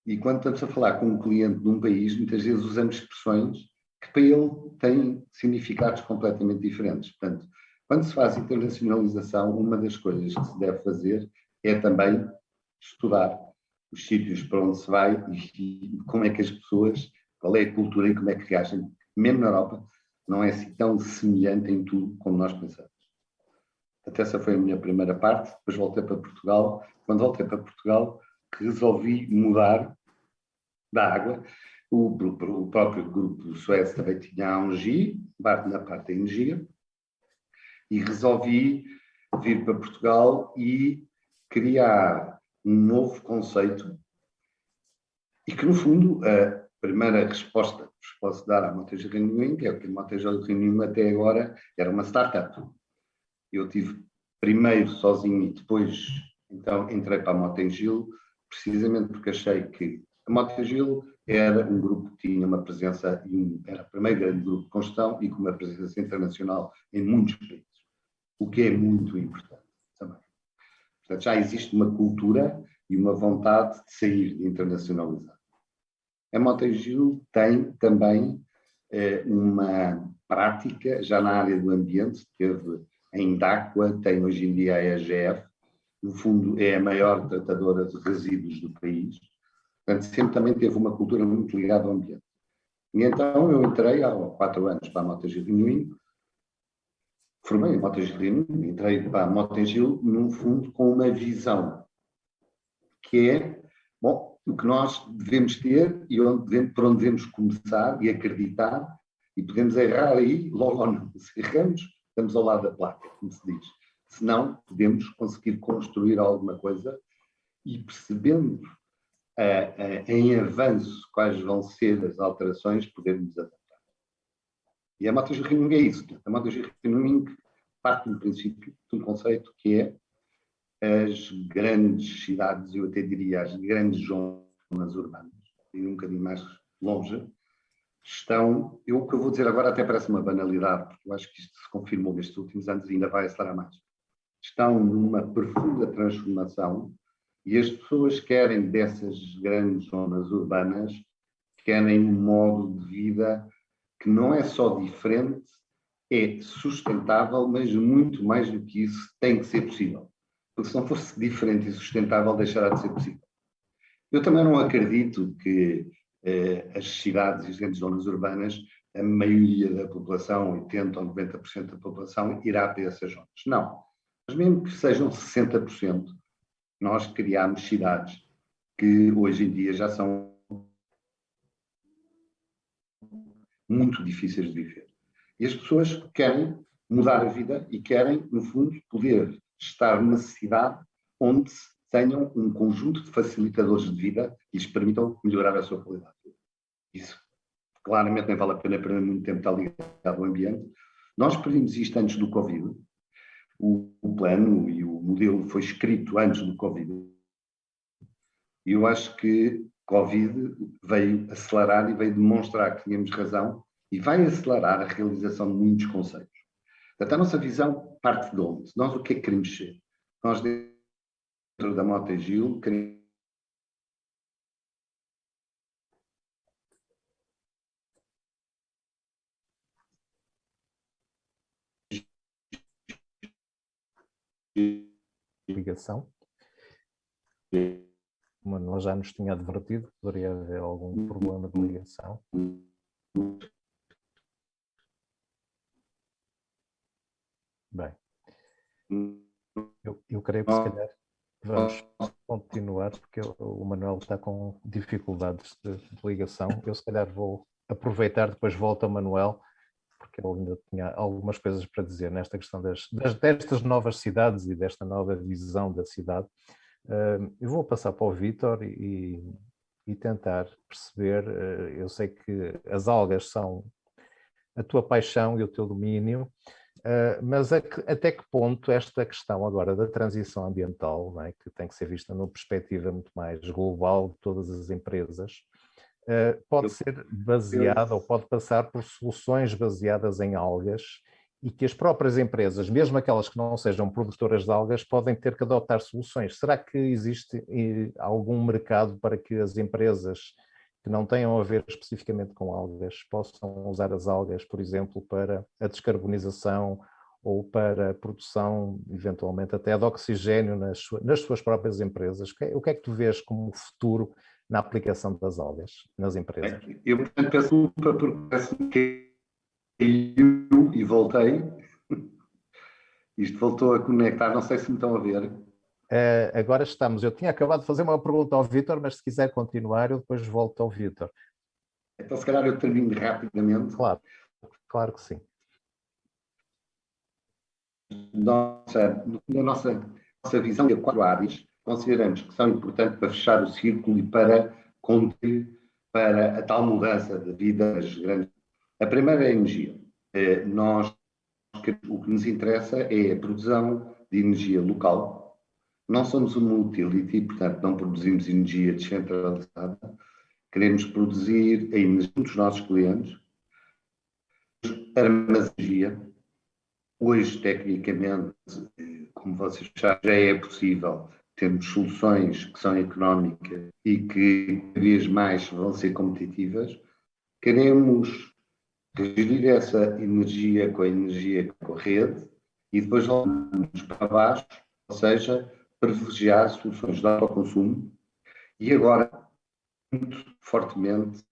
E quando estamos a falar com um cliente de um país, muitas vezes usamos expressões que para ele têm significados completamente diferentes. Portanto, quando se faz internacionalização, uma das coisas que se deve fazer é também estudar os sítios para onde se vai e como é que as pessoas, qual é a cultura e como é que reagem. Mesmo na Europa, não é assim tão semelhante em tudo como nós pensamos. Até essa foi a minha primeira parte, depois voltei para Portugal. Quando voltei para Portugal, resolvi mudar da água. O próprio grupo Suez também tinha a Engie, na parte da energia, e resolvi vir para Portugal e criar um novo conceito e que, no fundo, a primeira resposta que vos posso dar à Mota Gil Renewing, que é que a Mota Gil Renewing até agora era uma startup. Eu tive primeiro sozinho e depois, então, entrei para a Mota Gil, precisamente porque achei que a Mota Gil era um grupo que tinha uma presença, era o primeiro grande grupo de construção e com uma presença internacional em muitos países, o que é muito importante também. Portanto, já existe uma cultura e uma vontade de sair, de internacionalizar. A Mota Gil tem também uma prática, já na área do ambiente, teve a Indaqua, tem hoje em dia a EGF, no fundo é a maior tratadora de resíduos do país, portanto sempre também teve uma cultura muito ligada ao ambiente. E então eu entrei há 4 anos para a Mota Gil Renewing, formei a Mota Gil Renewing, entrei para a Mota Gil, no fundo, com uma visão, que é, bom, o que nós devemos ter e por onde devemos começar e acreditar, e podemos errar aí logo ou não. Se erramos, estamos ao lado da placa, como se diz. Se não, podemos conseguir construir alguma coisa e percebendo em avanço quais vão ser as alterações, podermos adaptar. E a Mota Gil Renewing é isso. A Mota Gil Renewing parte do princípio de um conceito que é as grandes cidades, eu até diria as grandes zonas urbanas, e um bocadinho mais longe, estão, o que eu vou dizer agora até parece uma banalidade, porque eu acho que isto se confirmou nestes últimos anos e ainda vai acelerar mais. Estão numa profunda transformação e as pessoas querem dessas grandes zonas urbanas, querem um modo de vida que não é só diferente, é sustentável, mas muito mais do que isso tem que ser possível. Porque se não fosse diferente e sustentável, deixará de ser possível. Eu também não acredito que as cidades e as grandes zonas urbanas, a maioria da população, 80% ou 90% da população, irá para essas zonas. Não. Mas mesmo que sejam 60%, nós criamos cidades que hoje em dia já são muito difíceis de viver. E as pessoas querem mudar a vida e querem, no fundo, poder estar numa cidade onde tenham um conjunto de facilitadores de vida que lhes permitam melhorar a sua qualidade de vida. Isso, claramente, nem vale a pena perder muito tempo estar ligado ao ambiente. Nós pedimos isto antes do Covid. O plano e o modelo foi escrito antes do Covid. E eu acho que Covid veio acelerar e veio demonstrar que tínhamos razão e vai acelerar a realização de muitos conceitos. Portanto, a nossa visão parte de onde? Nós o que é que queremos ser? Nós, dentro da Mota Gil, queremos ligação. O Manuel já nos tinha advertido que poderia haver algum problema de ligação. Bem, eu creio que se calhar vamos continuar, porque o Manuel está com dificuldades de ligação. Eu se calhar vou aproveitar, depois volto ao Manuel, porque ele ainda tinha algumas coisas para dizer nesta questão destas novas cidades e desta nova visão da cidade. Eu vou passar para o Vítor e tentar perceber. Eu sei que as algas são a tua paixão e o teu domínio, mas até que ponto esta questão agora da transição ambiental, não é, que tem que ser vista numa perspectiva muito mais global de todas as empresas, pode ser baseada ou pode passar por soluções baseadas em algas, e que as próprias empresas, mesmo aquelas que não sejam produtoras de algas, podem ter que adotar soluções. Será que existe algum mercado para que as empresas que não tenham a ver especificamente com algas possam usar as algas, por exemplo, para a descarbonização ou para a produção, eventualmente, até de oxigênio nas suas próprias empresas? O que é que tu vês como futuro na aplicação das algas nas empresas? Eu, portanto, peço desculpa porque parece-me que caiu e voltei. Isto voltou a conectar, não sei se me estão a ver. Agora estamos. Eu tinha acabado de fazer uma pergunta ao Vítor, mas se quiser continuar, eu depois volto ao Vítor. Então, se calhar eu termino rapidamente. Claro que sim. Na nossa visão de 4 áreas, consideramos que são importantes para fechar o círculo e para contribuir para a tal mudança de vida das grandes. A primeira é a energia. O que nos interessa é a produção de energia local. Não somos uma utility, portanto não produzimos energia descentralizada. Queremos produzir a energia dos nossos clientes, armazenar. Hoje, tecnicamente, como vocês sabem, já é possível termos soluções que são económicas e que cada vez mais vão ser competitivas. Queremos gerir essa energia com a energia com a rede e depois vamos para baixo, ou seja, privilegiar soluções de autoconsumo e agora, muito fortemente,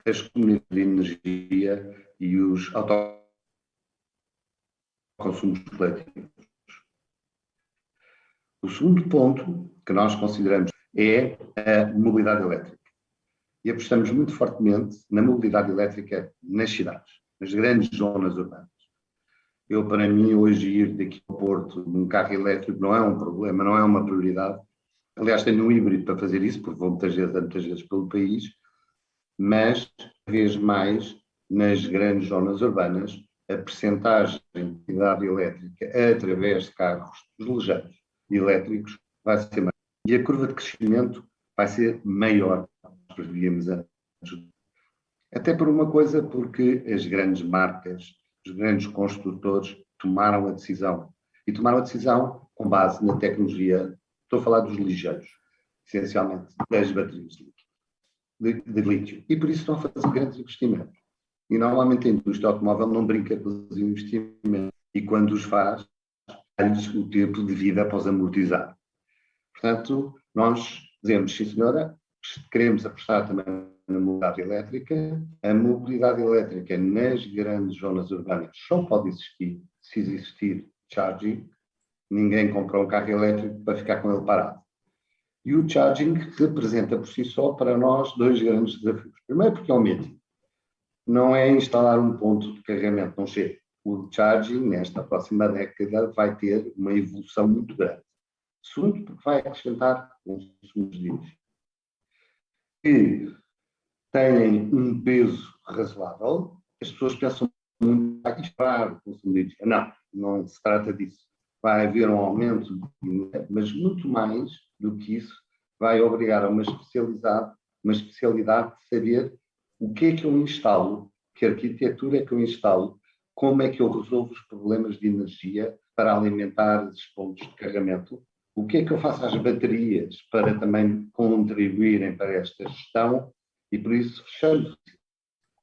as comunidades de energia e os autoconsumos coletivos. O segundo ponto que nós consideramos é a mobilidade elétrica. E apostamos muito fortemente na mobilidade elétrica nas cidades, nas grandes zonas urbanas. Para mim, hoje ir daqui ao Porto num carro elétrico não é um problema, não é uma prioridade. Aliás, tenho um híbrido para fazer isso, porque vou muitas vezes pelo país, mas, cada vez mais, nas grandes zonas urbanas, a percentagem de mobilidade elétrica através de carros ligeiros elétricos vai ser maior. E a curva de crescimento vai ser maior que prevíamos antes. Até por uma coisa, porque as grandes marcas, os grandes construtores tomaram a decisão. E tomaram a decisão com base na tecnologia, estou a falar dos ligeiros, essencialmente das baterias de lítio. E por isso estão a fazer grandes investimentos. E normalmente a indústria automóvel não brinca com os investimentos. E quando os faz, dá-lhes o tempo de vida após amortizar. Portanto, nós dizemos, sim senhora, queremos apostar também na mobilidade elétrica. A mobilidade elétrica nas grandes zonas urbanas só pode existir se existir charging. Ninguém compra um carro elétrico para ficar com ele parado. E o charging representa por si só para nós 2 grandes desafios. Primeiro porque é um método. não é instalar um ponto de carregamento, não chega. O charging, nesta próxima década, vai ter uma evolução muito grande. Segundo, porque vai acrescentar consumos de energia que têm um peso razoável. As pessoas pensam muito em disparar o consumo de energia. Não, não se trata disso. Vai haver um aumento, mas muito mais do que isso, vai obrigar a uma especialidade de saber o que é que eu instalo, que arquitetura é que eu instalo, como é que eu resolvo os problemas de energia para alimentar esses pontos de carregamento, o que é que eu faço às baterias para também contribuírem para esta gestão, e por isso fechamos.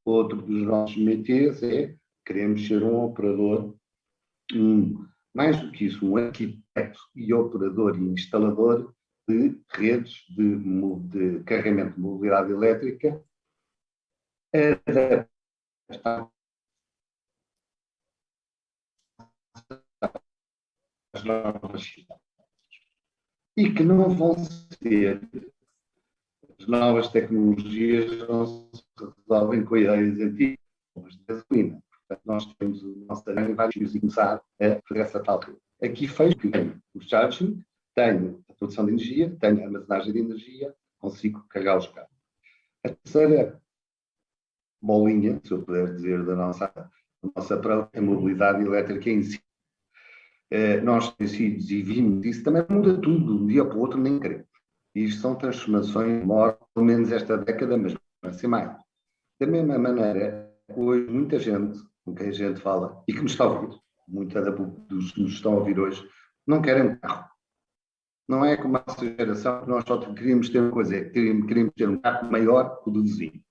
Outro dos nossos métiers é queremos ser um operador, mais do que isso, um arquiteto e operador e instalador de redes de carregamento de mobilidade elétrica adaptadas às novas cidades. E que não vão ser, as novas tecnologias não se resolvem com ideias antigas, como as de gasolina. Portanto, nós temos o nosso terreno e vamos começar a fazer essa tal coisa. Aqui fez que tenho o charging, tenho a produção de energia, tenho a armazenagem de energia, consigo carregar os carros. A terceira bolinha, se eu puder dizer, da nossa própria mobilidade elétrica em si. Nós conhecidos e vimos isso, também muda tudo, de um dia para o outro, nem queremos. E isto são transformações que demoram pelo menos esta década, mas vai ser mais. Da mesma maneira, hoje, muita gente com quem a gente fala, e que nos está a ouvir, muita dos que nos estão a ouvir hoje, não querem um carro. Não é como a nossa geração, que nós só queríamos ter uma coisa, queríamos ter um carro maior que o do vizinho.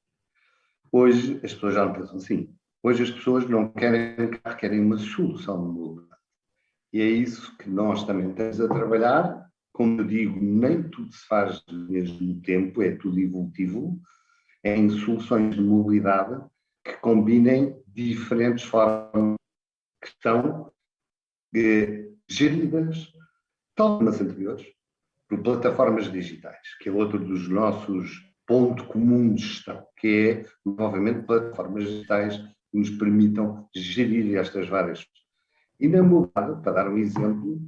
Hoje, as pessoas já não pensam assim. Hoje, as pessoas não querem um carro, querem uma solução de mobilidade. E é isso que nós também estamos a trabalhar. Como eu digo, nem tudo se faz ao mesmo tempo, é tudo evolutivo, em soluções de mobilidade que combinem diferentes formas que estão geridas, tal como as anteriores, por plataformas digitais, que é outro dos nossos pontos comuns de gestão, que é, novamente, plataformas digitais que nos permitam gerir estas várias coisas. E na mobilidade, para dar um exemplo,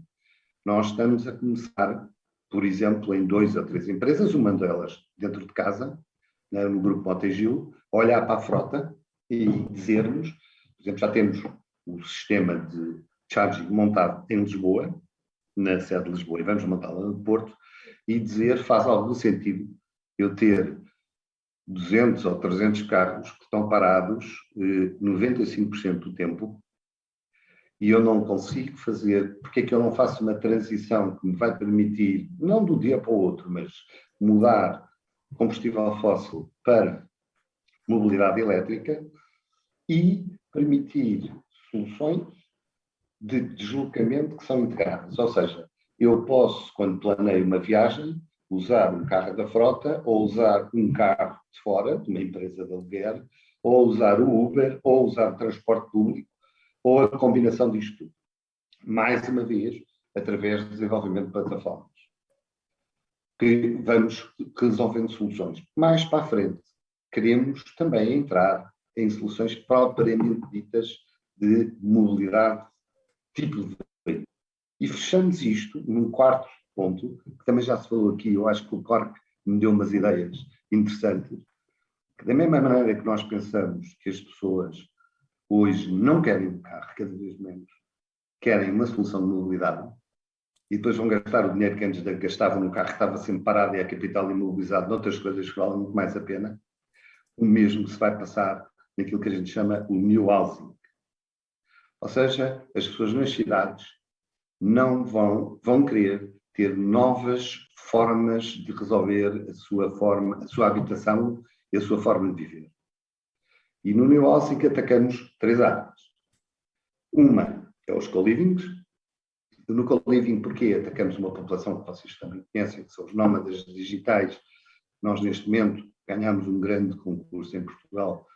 nós estamos a começar, por exemplo, em 2 ou 3 empresas, uma delas dentro de casa, no grupo Motogil, olhar para a frota e dizermos, por exemplo, já temos o sistema de charging montado em Lisboa, na sede de Lisboa, e vamos montá-la no Porto, e dizer, faz algum sentido eu ter 200 ou 300 carros que estão parados 95% do tempo, e eu não consigo fazer, porque é que eu não faço uma transição que me vai permitir, não do dia para o outro, mas mudar combustível fóssil para mobilidade elétrica e permitir soluções de deslocamento que são integradas. Ou seja, eu posso, quando planeio uma viagem, usar um carro da frota, ou usar um carro de fora, de uma empresa de aluguer, ou usar o Uber, ou usar o transporte público, ou a combinação disto tudo. Mais uma vez, através do desenvolvimento de plataformas. Que vamos resolvendo soluções. Mais para a frente, queremos também entrar em soluções propriamente ditas de mobilidade tipo de veículo. E fechamos isto num quarto ponto, que também já se falou aqui, eu acho que o Cork me deu umas ideias interessantes, que da mesma maneira que nós pensamos que as pessoas hoje não querem um carro, cada vez menos, querem uma solução de mobilidade, e depois vão gastar o dinheiro que antes gastavam no carro, que estava sempre parado e a capital imobilizado noutras coisas que valem muito mais a pena. O mesmo se vai passar naquilo que a gente chama o new housing. Ou seja, as pessoas nas cidades não vão querer ter novas formas de resolver a sua habitação e a sua forma de viver. E no new housing atacamos 3 áreas. Uma é os co-livings. No co-living, porque atacamos uma população que vocês também conhecem, que são os nómadas digitais. Nós, neste momento, ganhamos um grande concurso em Portugal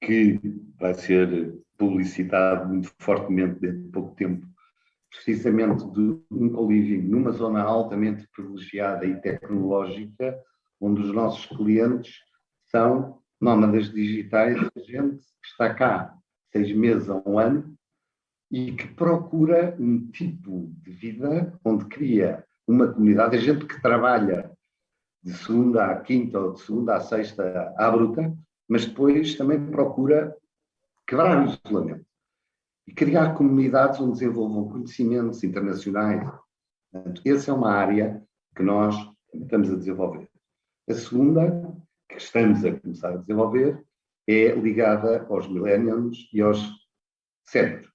que vai ser publicitado muito fortemente dentro de pouco tempo, precisamente de um co-living numa zona altamente privilegiada e tecnológica, onde os nossos clientes são nómadas digitais, gente que está cá 6 meses a 1 ano e que procura um tipo de vida onde cria uma comunidade, a gente que trabalha de segunda à quinta ou de segunda à sexta à bruta, mas depois também procura quebrar o isolamento e criar comunidades onde desenvolvam conhecimentos internacionais. Portanto, essa é uma área que nós estamos a desenvolver. A segunda, que estamos a começar a desenvolver, é ligada aos millennials e aos séniores.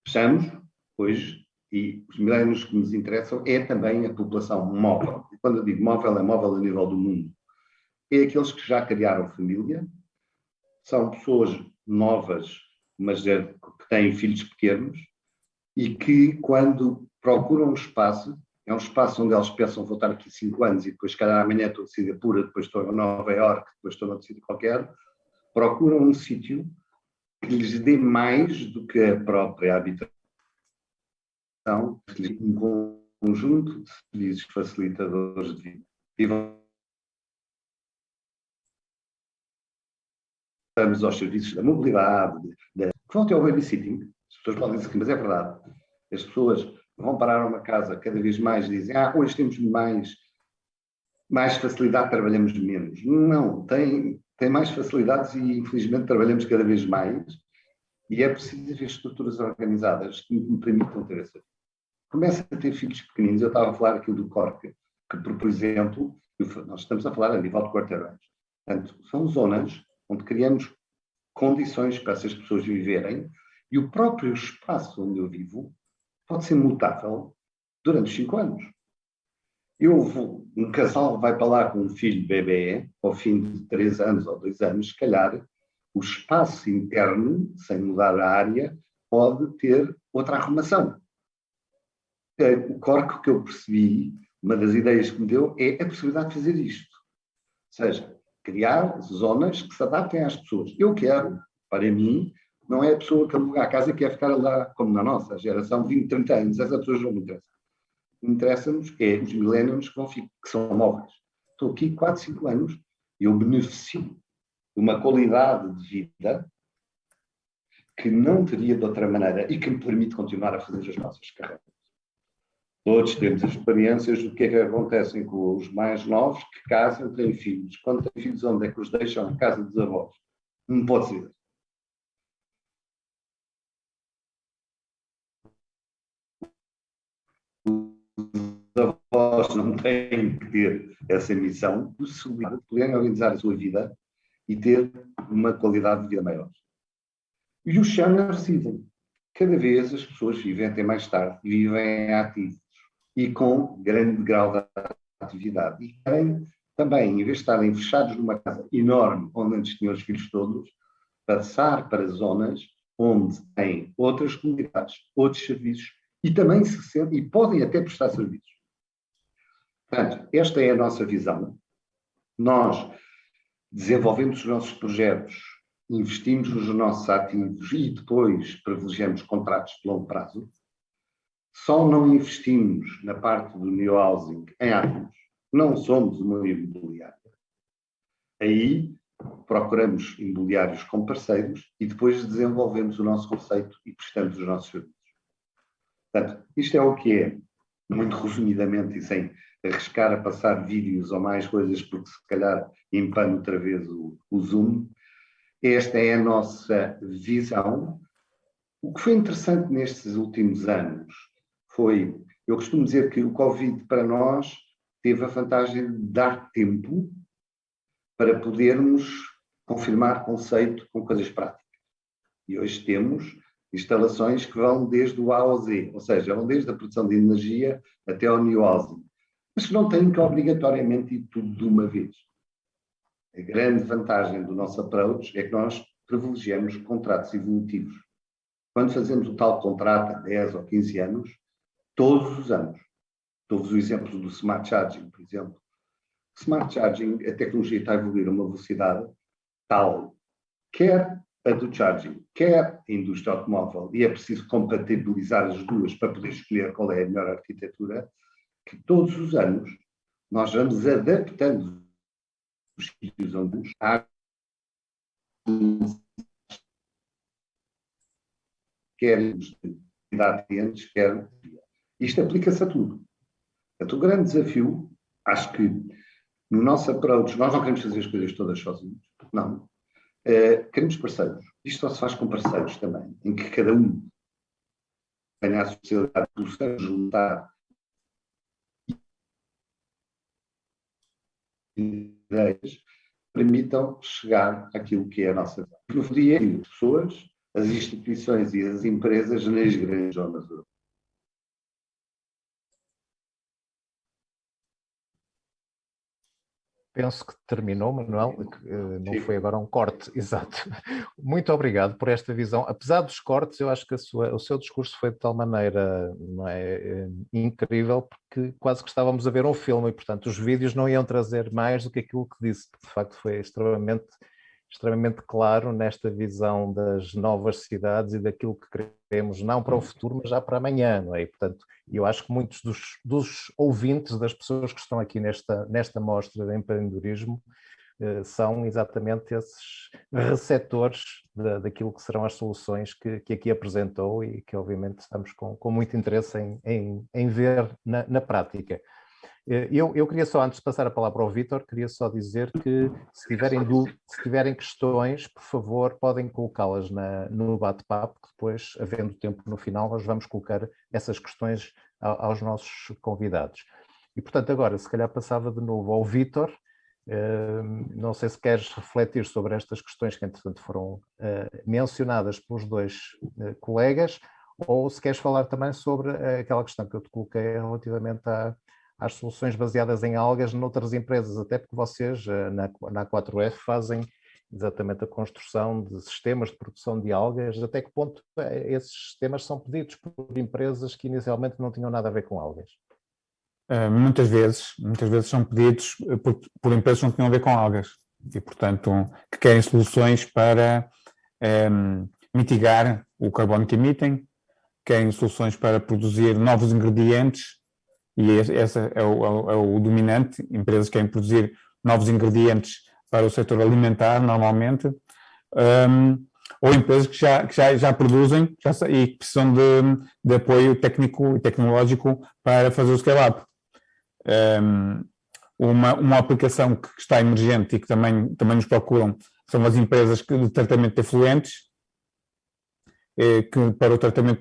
Fechamos hoje, e os millennials que nos interessam é também a população móvel. E quando eu digo móvel, é móvel a nível do mundo. É aqueles que já criaram família, são pessoas novas, mas que têm filhos pequenos, e que quando procuram um espaço, é um espaço onde eles pensam vou estar aqui 5 anos e depois, cada amanhã estou em Singapura, depois estou em Nova Iorque, depois estou noutro sítio qualquer, procuram um sítio que lhes dê mais do que a própria habitação, um conjunto de serviços facilitadores de vida. E vamos aos serviços da mobilidade, que vão ter o babysitting. As pessoas podem dizer que, mas é verdade. As pessoas vão parar a uma casa cada vez mais e dizem hoje temos mais facilidade, trabalhamos menos. Não, tem mais facilidades e infelizmente trabalhamos cada vez mais e é preciso haver estruturas organizadas que me permitam ter essa. Começa a ter filhos pequeninos, eu estava a falar aqui do Cork, que por exemplo, nós estamos a falar a nível de quarteirões. Portanto, são zonas onde criamos condições para essas pessoas viverem e o próprio espaço onde eu vivo pode ser mutável durante 5 anos. Um casal vai para lá com um filho bebê, ao fim de 3 anos ou 2 anos, se calhar, o espaço interno, sem mudar a área, pode ter outra arrumação. O Cork que eu percebi, uma das ideias que me deu, é a possibilidade de fazer isto. Ou seja, criar zonas que se adaptem às pessoas. Eu quero, para mim, não é a pessoa que aluga a casa e quer ficar lá, como na nossa geração, 20, 30 anos. Essas pessoas não me interessam. Interessa-nos é os millennials que são móveis. Estou aqui 4, 5 anos e eu beneficio de uma qualidade de vida que não teria de outra maneira e que me permite continuar a fazer as nossas carreiras. Todos temos experiências do que é que acontece com os mais novos que casam, têm filhos. Quando têm filhos, onde é que os deixam? Em casa dos avós. Não pode ser. Os avós não têm que ter essa missão de poderem organizar a sua vida e ter uma qualidade de vida maior. E os chão residem. Cada vez as pessoas vivem até mais tarde, vivem ativos e com grande grau de atividade. E querem também, em vez de estarem fechados numa casa enorme, onde antes tinham os filhos todos, passar para zonas onde têm outras comunidades, outros serviços e também se sentem e podem até prestar serviços. Portanto, esta é a nossa visão. Nós desenvolvemos os nossos projetos, investimos nos nossos ativos e depois privilegiamos contratos de longo prazo. Só não investimos na parte do new housing em ativos. Não somos uma imobiliária. Aí procuramos imobiliários com parceiros e depois desenvolvemos o nosso conceito e prestamos os nossos serviços. Portanto, isto é o que é, muito resumidamente e sem arriscar a passar vídeos ou mais coisas, porque se calhar empano outra vez o Zoom. Esta é a nossa visão. O que foi interessante nestes últimos anos foi, eu costumo dizer que o Covid para nós teve a vantagem de dar tempo para podermos confirmar conceito com coisas práticas. E hoje temos instalações que vão desde o A ao Z, ou seja, vão desde a produção de energia até ao new housing, mas que não têm que obrigatoriamente ir tudo de uma vez. A grande vantagem do nosso approach é que nós privilegiamos contratos evolutivos. Quando fazemos o tal contrato há 10 ou 15 anos, todos os anos, todos os exemplos do Smart Charging, por exemplo. Smart Charging, a tecnologia está a evoluir a uma velocidade tal, quer a do charging, quer a indústria automóvel, e é preciso compatibilizar as duas para poder escolher qual é a melhor arquitetura, que todos os anos nós vamos adaptando os sítios onde à quer de clientes, quer... Isto aplica-se a tudo. Portanto, o grande desafio, acho que no nosso approach, nós não queremos fazer as coisas todas sozinhos, não. Queremos parceiros. Isto só se faz com parceiros também, em que cada um tenha a especialidade de se juntar ideias permitam chegar àquilo que é a nossa vida. No dia, as pessoas, as instituições e as empresas nas grandes zonas europeias. Penso que terminou, Manuel, que não foi agora um corte, exato. Muito obrigado por esta visão. Apesar dos cortes, eu acho que o seu discurso foi de tal maneira, não é, incrível, porque quase que estávamos a ver um filme e, portanto, os vídeos não iam trazer mais do que aquilo que disse, porque de facto foi extremamente claro nesta visão das novas cidades e daquilo que queremos, não para o futuro, mas já para amanhã, não é? E, portanto, eu acho que muitos dos ouvintes, das pessoas que estão aqui nesta mostra de empreendedorismo, são exatamente esses receptores daquilo que serão as soluções que aqui apresentou e que obviamente estamos com muito interesse em ver na prática. Eu queria só, antes de passar a palavra ao Vítor, queria só dizer que se tiverem questões, por favor, podem colocá-las no bate-papo, que depois, havendo tempo no final, nós vamos colocar essas questões aos nossos convidados. E, portanto, agora, se calhar passava de novo ao Vítor. Não sei se queres refletir sobre estas questões que, entretanto, foram mencionadas pelos dois colegas, ou se queres falar também sobre aquela questão que eu te coloquei relativamente às soluções baseadas em algas noutras empresas, até porque vocês na A4F fazem exatamente a construção de sistemas de produção de algas. Até que ponto esses sistemas são pedidos por empresas que inicialmente não tinham nada a ver com algas? Muitas vezes são pedidos por empresas que não tinham a ver com algas e, portanto, que querem soluções para mitigar o carbono que emitem, querem soluções para produzir novos ingredientes. E esse é o dominante, empresas que querem produzir novos ingredientes para o setor alimentar, normalmente, ou empresas que já produzem e que precisam de apoio técnico e tecnológico para fazer o scale-up. Uma aplicação que está emergente e que também nos procuram são as empresas de tratamento de efluentes, que para o tratamento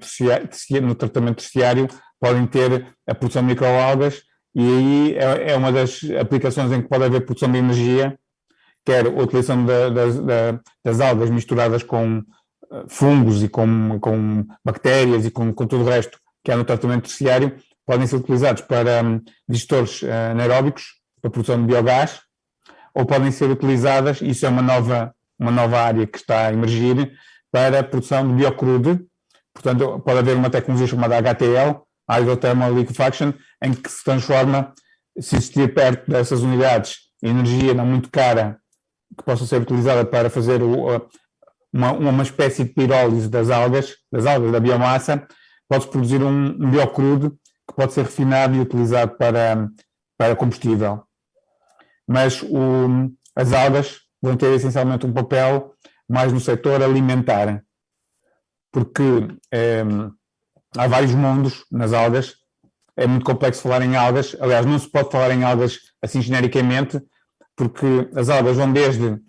terciário podem ter a produção de microalgas, e aí é uma das aplicações em que pode haver produção de energia, quer a utilização das algas misturadas com fungos e com bactérias e com tudo o resto que há no tratamento terciário, podem ser utilizados para digestores anaeróbicos, para a produção de biogás, ou podem ser utilizadas, isso é uma nova área que está a emergir, para a produção de biocrude. Portanto, pode haver uma tecnologia chamada HTL, Hydrothermal Liquefaction, em que se transforma, se existir perto dessas unidades, energia não muito cara, que possa ser utilizada para fazer uma espécie de pirólise das algas, da biomassa, pode-se produzir um biocrude que pode ser refinado e utilizado para combustível. Mas as algas vão ter essencialmente um papel mais no setor alimentar, porque há vários mundos nas algas, é muito complexo falar em algas, aliás, não se pode falar em algas assim genericamente, porque as algas vão desde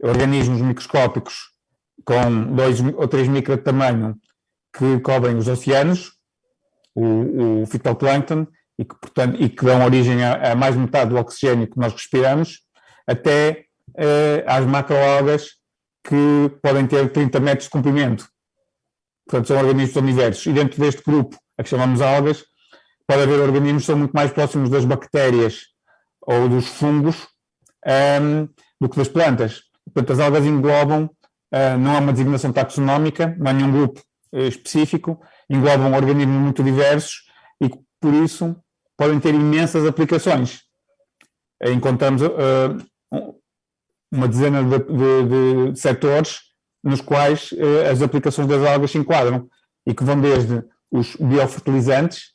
organismos microscópicos com 2 ou 3 micra de tamanho que cobrem os oceanos, o fitoplâncton, e que dão origem a mais metade do oxigênio que nós respiramos, até às macroalgas que podem ter 30 metros de comprimento. Portanto, são organismos universos. E dentro deste grupo, a que chamamos algas, pode haver organismos que são muito mais próximos das bactérias ou dos fungos do que das plantas. Portanto, as algas englobam, não há uma designação taxonómica, não há nenhum grupo específico, englobam organismos muito diversos e, por isso, podem ter imensas aplicações. Encontramos uma dezena de setores nos quais as aplicações das algas se enquadram e que vão desde os biofertilizantes,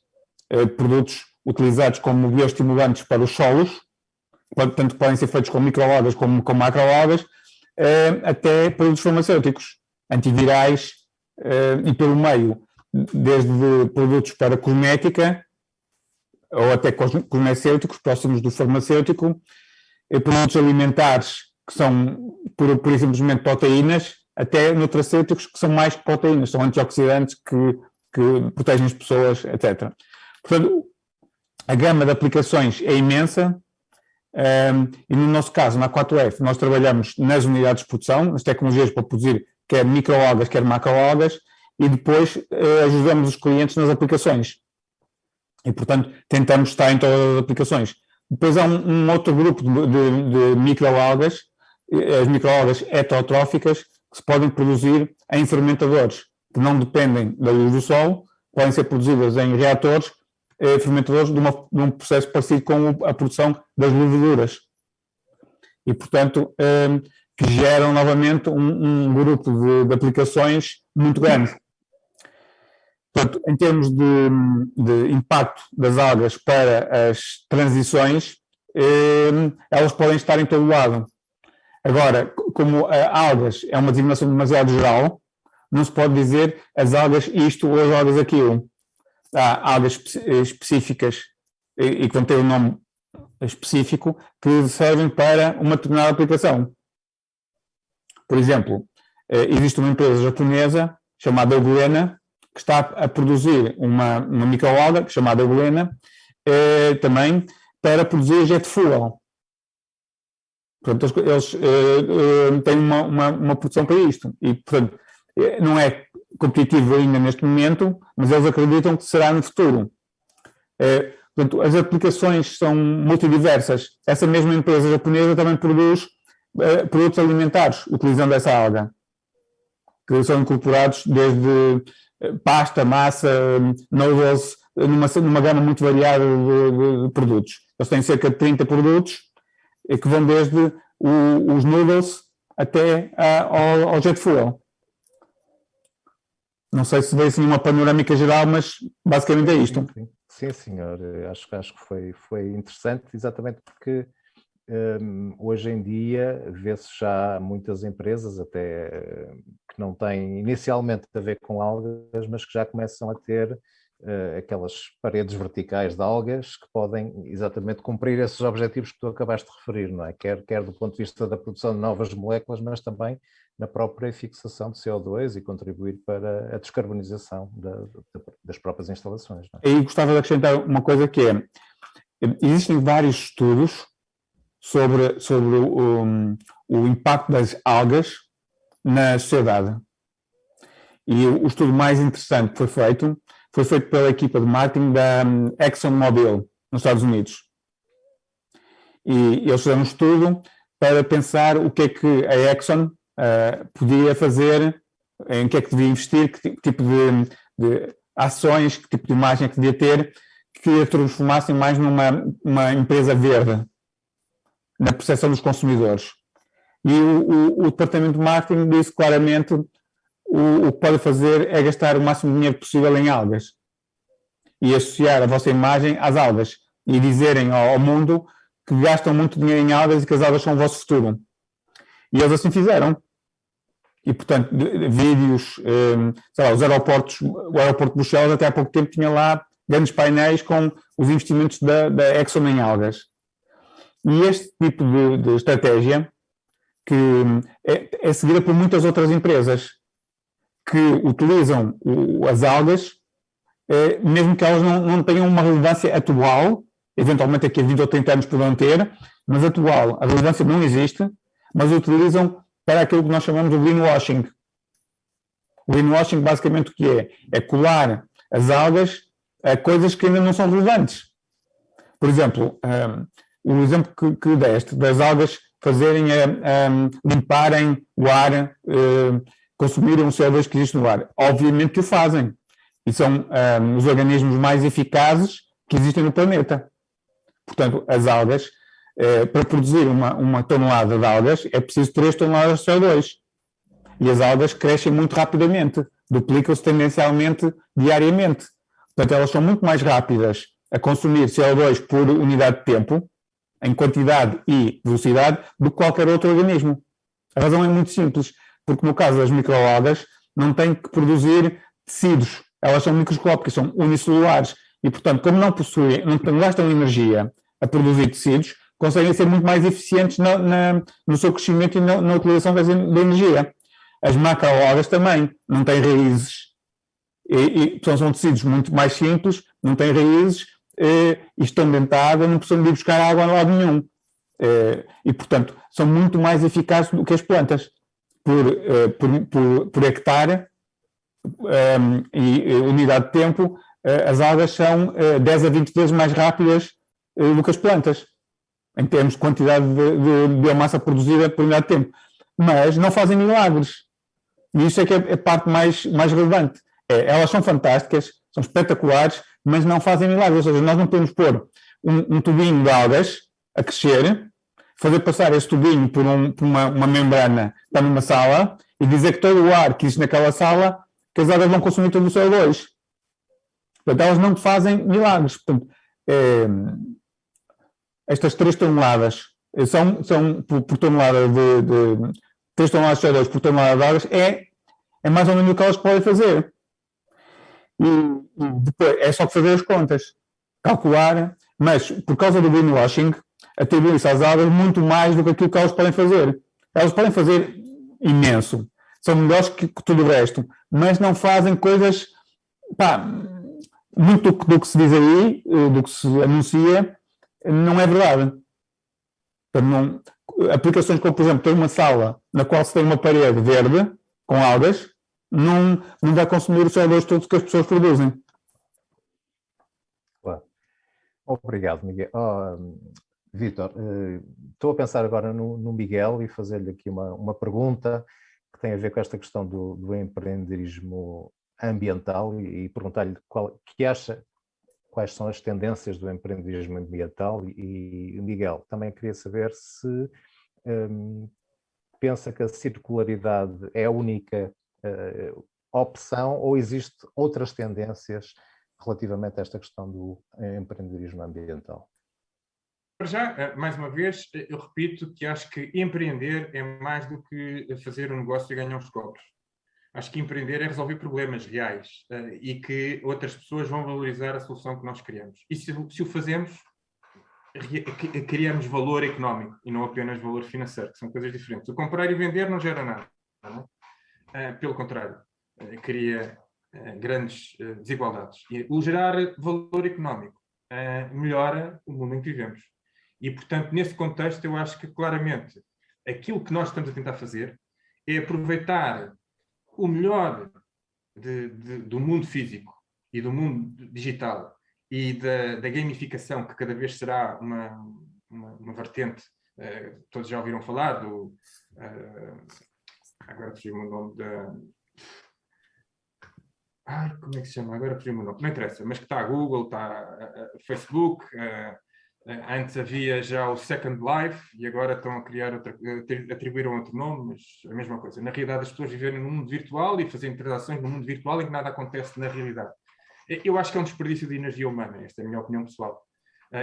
produtos utilizados como bioestimulantes para os solos, tanto podem ser feitos com microalgas como com macroalgas, até produtos farmacêuticos, antivirais, e pelo meio, desde produtos para cosmética, ou até cosmecêuticos, próximos do farmacêutico, produtos alimentares, que são por simplesmente proteínas, até nutracêuticos, que são mais que proteínas, são antioxidantes que protegem as pessoas, etc. Portanto, a gama de aplicações é imensa, e no nosso caso, na A4F, nós trabalhamos nas unidades de produção, nas tecnologias para produzir quer microalgas, quer macroalgas, e depois ajudamos os clientes nas aplicações. E, portanto, tentamos estar em todas as aplicações. Depois há um outro grupo de microalgas, as microalgas heterotróficas, que se podem produzir em fermentadores, que não dependem da luz do sol, podem ser produzidas em reatores fermentadores de um processo parecido com a produção das leveduras. E, portanto, que geram novamente um grupo de aplicações muito grande. Portanto, em termos de impacto das algas para as transições, elas podem estar em todo lado. Agora, como algas é uma designação demasiado geral, não se pode dizer as algas isto ou as algas aquilo. Há algas específicas e que vão ter um nome específico que servem para uma determinada aplicação. Por exemplo, existe uma empresa japonesa chamada Eugleena que está a produzir uma microalga chamada Eugleena também para produzir jet fuel. Portanto, eles têm uma produção para isto e, portanto, não é competitivo ainda neste momento, mas eles acreditam que será no futuro. Portanto, as aplicações são multidiversas. Essa mesma empresa japonesa também produz produtos alimentares utilizando essa alga, que são incorporados desde pasta, massa, noodles, numa gama muito variada de produtos. Eles têm cerca de 30 produtos que vão desde os noodles até ao jet fuel. Não sei se veio assim uma panorâmica geral, mas basicamente é isto. Sim, senhor. Acho que foi interessante, exatamente porque hoje em dia vê-se já muitas empresas, até que não têm inicialmente a ver com algas, mas que já começam a ter aquelas paredes verticais de algas que podem exatamente cumprir esses objetivos que tu acabaste de referir, não é? Quer do ponto de vista da produção de novas moléculas, mas também na própria fixação de CO2 e contribuir para a descarbonização das próprias instalações. Não é? E gostava de acrescentar uma coisa que é, existem vários estudos sobre o impacto das algas na sociedade. E o estudo mais interessante que foi feito pela equipa de marketing da ExxonMobil, nos Estados Unidos. E eles fizeram um estudo para pensar o que é que a Exxon podia fazer, em que é que devia investir, que tipo de ações, que tipo de imagem é que devia ter, que a transformassem mais numa empresa verde, na percepção dos consumidores. E o departamento de marketing disse claramente o que pode fazer é gastar o máximo de dinheiro possível em algas e associar a vossa imagem às algas e dizerem ao mundo que gastam muito dinheiro em algas e que as algas são o vosso futuro. E eles assim fizeram. E, portanto, vídeos, sei lá, o aeroporto de Bruxelas até há pouco tempo tinha lá grandes painéis com os investimentos da Exxon em algas. E este tipo de estratégia que é seguida por muitas outras empresas que utilizam as algas, mesmo que elas não tenham uma relevância atual, eventualmente aqui a 20 ou 30 anos poderão ter, mas atual, a relevância não existe, mas utilizam para aquilo que nós chamamos de greenwashing. O greenwashing basicamente o que é? É colar as algas a coisas que ainda não são relevantes. Por exemplo, o exemplo que deste, das algas fazerem, limparem o ar, consumirem o CO2 que existe no ar. Obviamente que o fazem. E são os organismos mais eficazes que existem no planeta. Portanto, as algas, para produzir uma tonelada de algas, é preciso 3 toneladas de CO2. E as algas crescem muito rapidamente, duplicam-se tendencialmente diariamente. Portanto, elas são muito mais rápidas a consumir CO2 por unidade de tempo, em quantidade e velocidade, do que qualquer outro organismo. A razão é muito simples, porque no caso das microalgas não têm que produzir tecidos, elas são microscópicas, são unicelulares, e portanto, como não possuem, não gastam energia a produzir tecidos, conseguem ser muito mais eficientes no seu crescimento e na utilização da energia. As macroalgas também não têm raízes, portanto, são tecidos muito mais simples, não têm raízes, e estão dentro da água, não precisam de ir buscar água a lado nenhum. E, portanto, são muito mais eficazes do que as plantas. Por hectare e unidade de tempo, as algas são 10 a 20 vezes mais rápidas do que as plantas, em termos de quantidade de biomassa produzida por unidade de tempo. Mas não fazem milagres. E isso é que é a parte mais relevante. Elas são fantásticas, são espetaculares, mas não fazem milagres. Ou seja, nós não podemos pôr um tubinho de algas a crescer, fazer passar esse tubinho por uma membrana que está numa sala e dizer que todo o ar que existe naquela sala, que as algas vão consumir todo o CO2. Portanto, elas não fazem milagres. Portanto, estas 3 toneladas são por tonelada de 3 toneladas de CO2 por tonelada de algas é mais ou menos o que elas podem fazer. E depois é só fazer as contas, calcular, mas por causa do greenwashing, atribui-se às algas muito mais do que aquilo que elas podem fazer. Elas podem fazer imenso, são melhores que tudo o resto, mas não fazem coisas, muito do que se diz aí, do que se anuncia, não é verdade. Portanto, aplicações como, por exemplo, ter uma sala na qual se tem uma parede verde, com algas, não vai consumir o CO2 todos que as pessoas produzem. Claro. Obrigado, Miguel. Vítor, estou a pensar agora no Miguel e fazer-lhe aqui uma pergunta que tem a ver com esta questão do empreendedorismo ambiental e perguntar-lhe quais são as tendências do empreendedorismo ambiental e Miguel, também queria saber se pensa que a circularidade é a única opção ou existem outras tendências relativamente a esta questão do empreendedorismo ambiental? Já, mais uma vez, eu repito que acho que empreender é mais do que fazer um negócio e ganhar uns cobres. Acho que empreender é resolver problemas reais e que outras pessoas vão valorizar a solução que nós criamos. E se o fazemos, criamos valor económico e não apenas valor financeiro, que são coisas diferentes. O comprar e vender não gera nada. Não é? Pelo contrário, cria grandes desigualdades. E o gerar valor económico melhora o mundo em que vivemos. E, portanto, nesse contexto, eu acho que claramente aquilo que nós estamos a tentar fazer é aproveitar o melhor do mundo físico e do mundo digital e da gamificação, que cada vez será uma vertente, todos já ouviram falar do... agora fugiu-me o nome da... como é que se chama? Agora fugiu-me o nome. Não interessa, mas que está a Google, está a Facebook... antes havia já o Second Life e agora estão a criar atribuíram outro nome, mas a mesma coisa. Na realidade, as pessoas vivem num mundo virtual e fazem interações no mundo virtual em que nada acontece na realidade. Eu acho que é um desperdício de energia humana, esta é a minha opinião pessoal.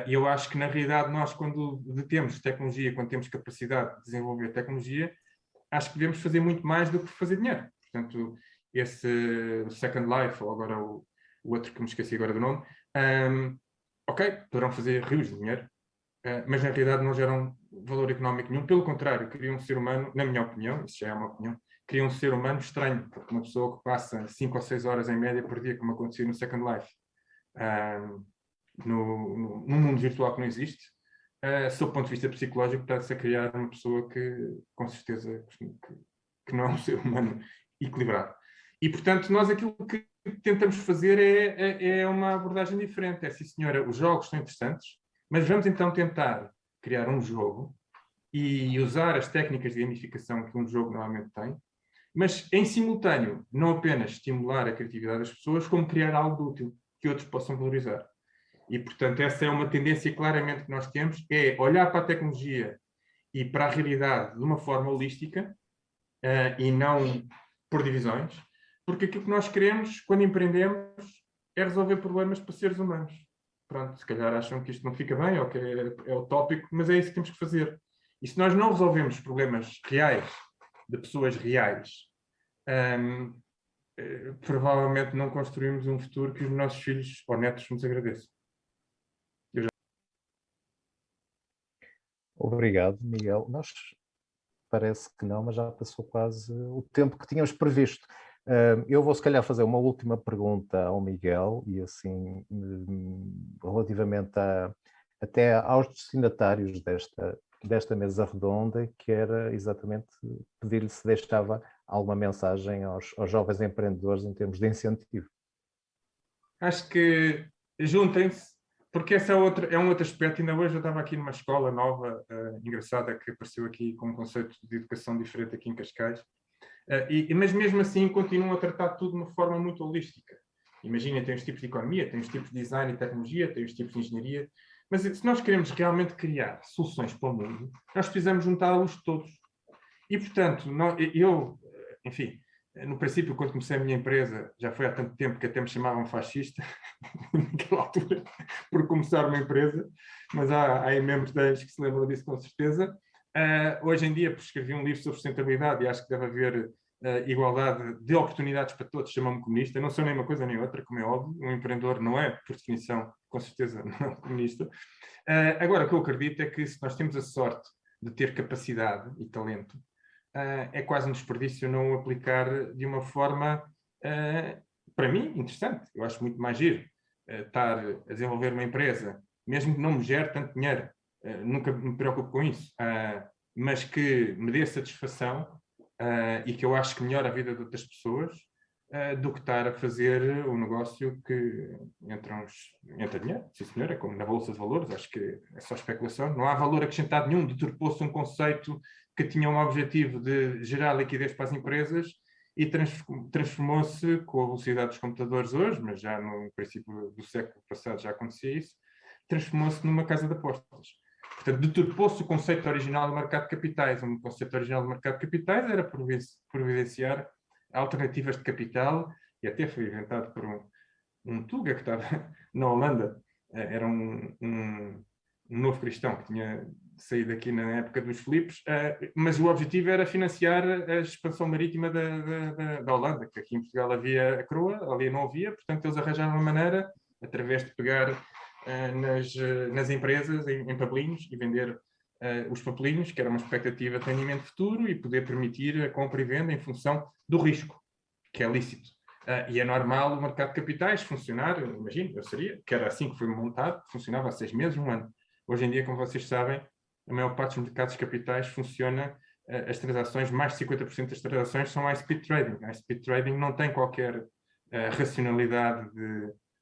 E eu acho que, na realidade, nós, quando detemos tecnologia, quando temos capacidade de desenvolver tecnologia, acho que devemos fazer muito mais do que fazer dinheiro. Portanto, esse Second Life, ou agora o outro que me esqueci agora do nome, ok, poderão fazer rios de dinheiro, mas na realidade não geram valor económico nenhum. Pelo contrário, criam um ser humano, na minha opinião, isso já é uma opinião, criam um ser humano estranho, porque uma pessoa que passa 5 ou 6 horas em média por dia, como acontecia no Second Life, num mundo virtual que não existe, sob o ponto de vista psicológico, está-se a criar uma pessoa que, com certeza, que não é um ser humano equilibrado. E, portanto, nós aquilo que tentamos fazer é uma abordagem diferente. Sim, senhora, os jogos são interessantes, mas vamos então tentar criar um jogo e usar as técnicas de gamificação que um jogo normalmente tem, mas em simultâneo, não apenas estimular a criatividade das pessoas, como criar algo útil que outros possam valorizar. E, portanto, essa é uma tendência claramente que nós temos, é olhar para a tecnologia e para a realidade de uma forma holística e não por divisões, porque aquilo que nós queremos, quando empreendemos, é resolver problemas para seres humanos. Pronto, se calhar acham que isto não fica bem, ou que é utópico, mas é isso que temos que fazer. E se nós não resolvemos problemas reais de pessoas reais, provavelmente não construímos um futuro que os nossos filhos ou netos nos agradeçam. Obrigado, Miguel. Nós parece que não, mas já passou quase o tempo que tínhamos previsto. Eu vou, se calhar, fazer uma última pergunta ao Miguel, e assim, relativamente até aos destinatários desta mesa redonda, que era exatamente pedir-lhe se deixava alguma mensagem aos jovens empreendedores em termos de incentivo. Acho que juntem-se, porque esse é um outro aspecto. Ainda hoje eu estava aqui numa escola nova, engraçada, que apareceu aqui com um conceito de educação diferente aqui em Cascais, mas mesmo assim continuam a tratar tudo de uma forma muito holística. Imaginem, tem os tipos de economia, tem os tipos de design e tecnologia, tem os tipos de engenharia, mas se nós queremos realmente criar soluções para o mundo, nós precisamos juntá-los todos. E, portanto, enfim, no princípio, quando comecei a minha empresa, já foi há tanto tempo que até me chamavam fascista, naquela altura, por começar uma empresa, mas há aí membros deles que se lembram disso com certeza. Hoje em dia, escrevi um livro sobre sustentabilidade e acho que deve haver igualdade de oportunidades para todos, chamo-me comunista. Não sou nem uma coisa nem outra, como é óbvio. Um empreendedor não é, por definição, com certeza, não é comunista. Agora, o que eu acredito é que se nós temos a sorte de ter capacidade e talento, é quase um desperdício não o aplicar de uma forma, para mim, interessante. Eu acho muito mais giro estar a desenvolver uma empresa, mesmo que não me gere tanto dinheiro, nunca me preocupo com isso, mas que me dê satisfação e que eu acho que melhora a vida de outras pessoas, do que estar a fazer um negócio que entra dinheiro, sim senhor, é como na Bolsa de Valores, acho que é só especulação, não há valor acrescentado nenhum, deturpou-se um conceito que tinha um objetivo de gerar liquidez para as empresas e transformou-se com a velocidade dos computadores hoje, mas já no princípio do século passado já acontecia isso, transformou-se numa casa de apostas. Portanto, deturpou-se o conceito original do mercado de capitais. O conceito original do mercado de capitais era providenciar alternativas de capital, e até foi inventado por um Tuga que estava na Holanda, era um novo cristão que tinha saído aqui na época dos Filipos, mas o objetivo era financiar a expansão marítima da Holanda, que aqui em Portugal havia a coroa, ali não havia, portanto eles arranjaram uma maneira, através de pegar nas empresas, em papelinhos, e vender os papelinhos, que era uma expectativa de rendimento futuro, e poder permitir a compra e venda em função do risco, que é lícito. E é normal o mercado de capitais funcionar, imagino, que era assim que foi montado, funcionava há 6 meses, 1 ano. Hoje em dia, como vocês sabem, a maior parte dos mercados de capitais funciona, as transações, mais de 50% das transações são high-speed trading. High-speed trading não tem qualquer racionalidade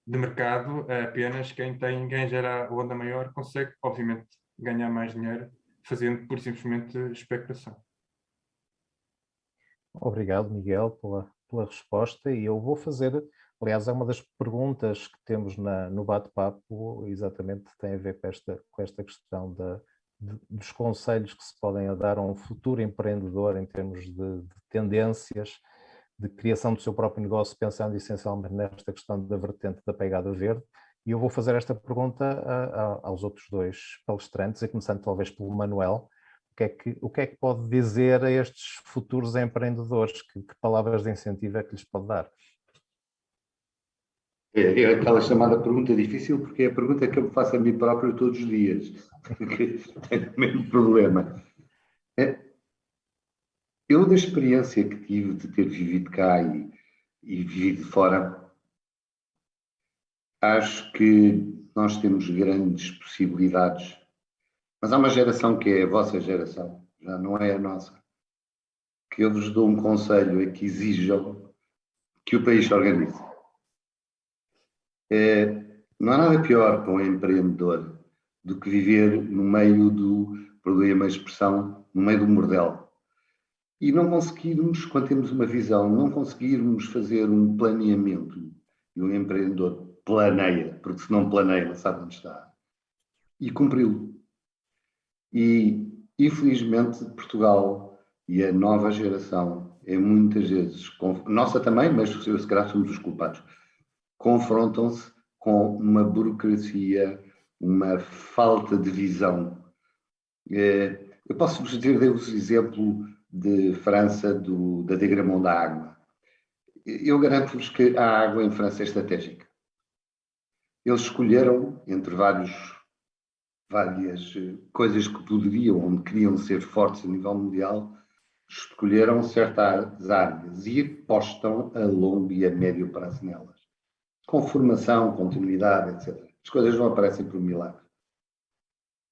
de mercado, apenas quem gera a onda maior consegue, obviamente, ganhar mais dinheiro fazendo, por simplesmente, especulação. Obrigado, Miguel, pela resposta, e eu vou fazer, aliás, é uma das perguntas que temos no bate-papo, exatamente tem a ver com esta questão dos conselhos que se podem dar a um futuro empreendedor em termos de tendências, de criação do seu próprio negócio, pensando essencialmente nesta questão da vertente da pegada verde. E eu vou fazer esta pergunta aos outros 2 palestrantes, a começando talvez pelo Manuel. O que é que pode dizer a estes futuros empreendedores? Que palavras de incentivo é que lhes pode dar? É aquela chamada pergunta difícil, porque é a pergunta que eu me faço a mim próprio todos os dias. Tenho o mesmo problema. Eu, da experiência que tive de ter vivido cá e vivido fora, acho que nós temos grandes possibilidades. Mas há uma geração que é a vossa geração, já não é a nossa, que eu vos dou um conselho, é que exijam que o país se organize. Não há nada pior para um empreendedor do que viver no meio do, perdoe-me a expressão, no meio do mordel. E não conseguirmos, quando temos uma visão, não conseguirmos fazer um planeamento. E um empreendedor planeia, porque se não planeia, não sabe onde está. E cumpri-lo. E, infelizmente, Portugal e a nova geração, muitas vezes, nossa também, mas se calhar somos os culpados, confrontam-se com uma burocracia, uma falta de visão. Eu posso-vos dizer, dei-vos exemplo de França da Degramont da água. Eu garanto-vos que a água em França é estratégica. Eles escolheram, entre várias coisas que poderiam, onde queriam ser fortes a nível mundial, escolheram certas áreas e apostam a longo e a médio prazo nelas. Com formação, continuidade, etc. As coisas não aparecem por milagre.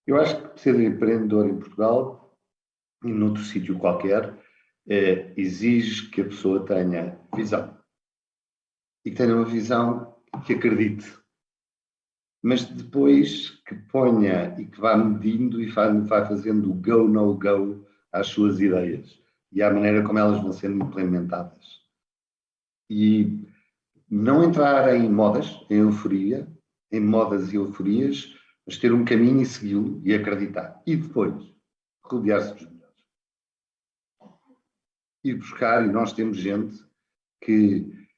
Eu acho que ser empreendedor em Portugal e noutro sítio qualquer exige que a pessoa tenha visão. E que tenha uma visão que acredite. Mas depois que ponha e que vá medindo e vai fazendo o go, no go às suas ideias e à maneira como elas vão sendo implementadas. E não entrar em modas, em euforia, em modas e euforias, mas ter um caminho e segui-lo e acreditar. E depois, rodear-se dos melhores. Ir buscar, e nós temos gente que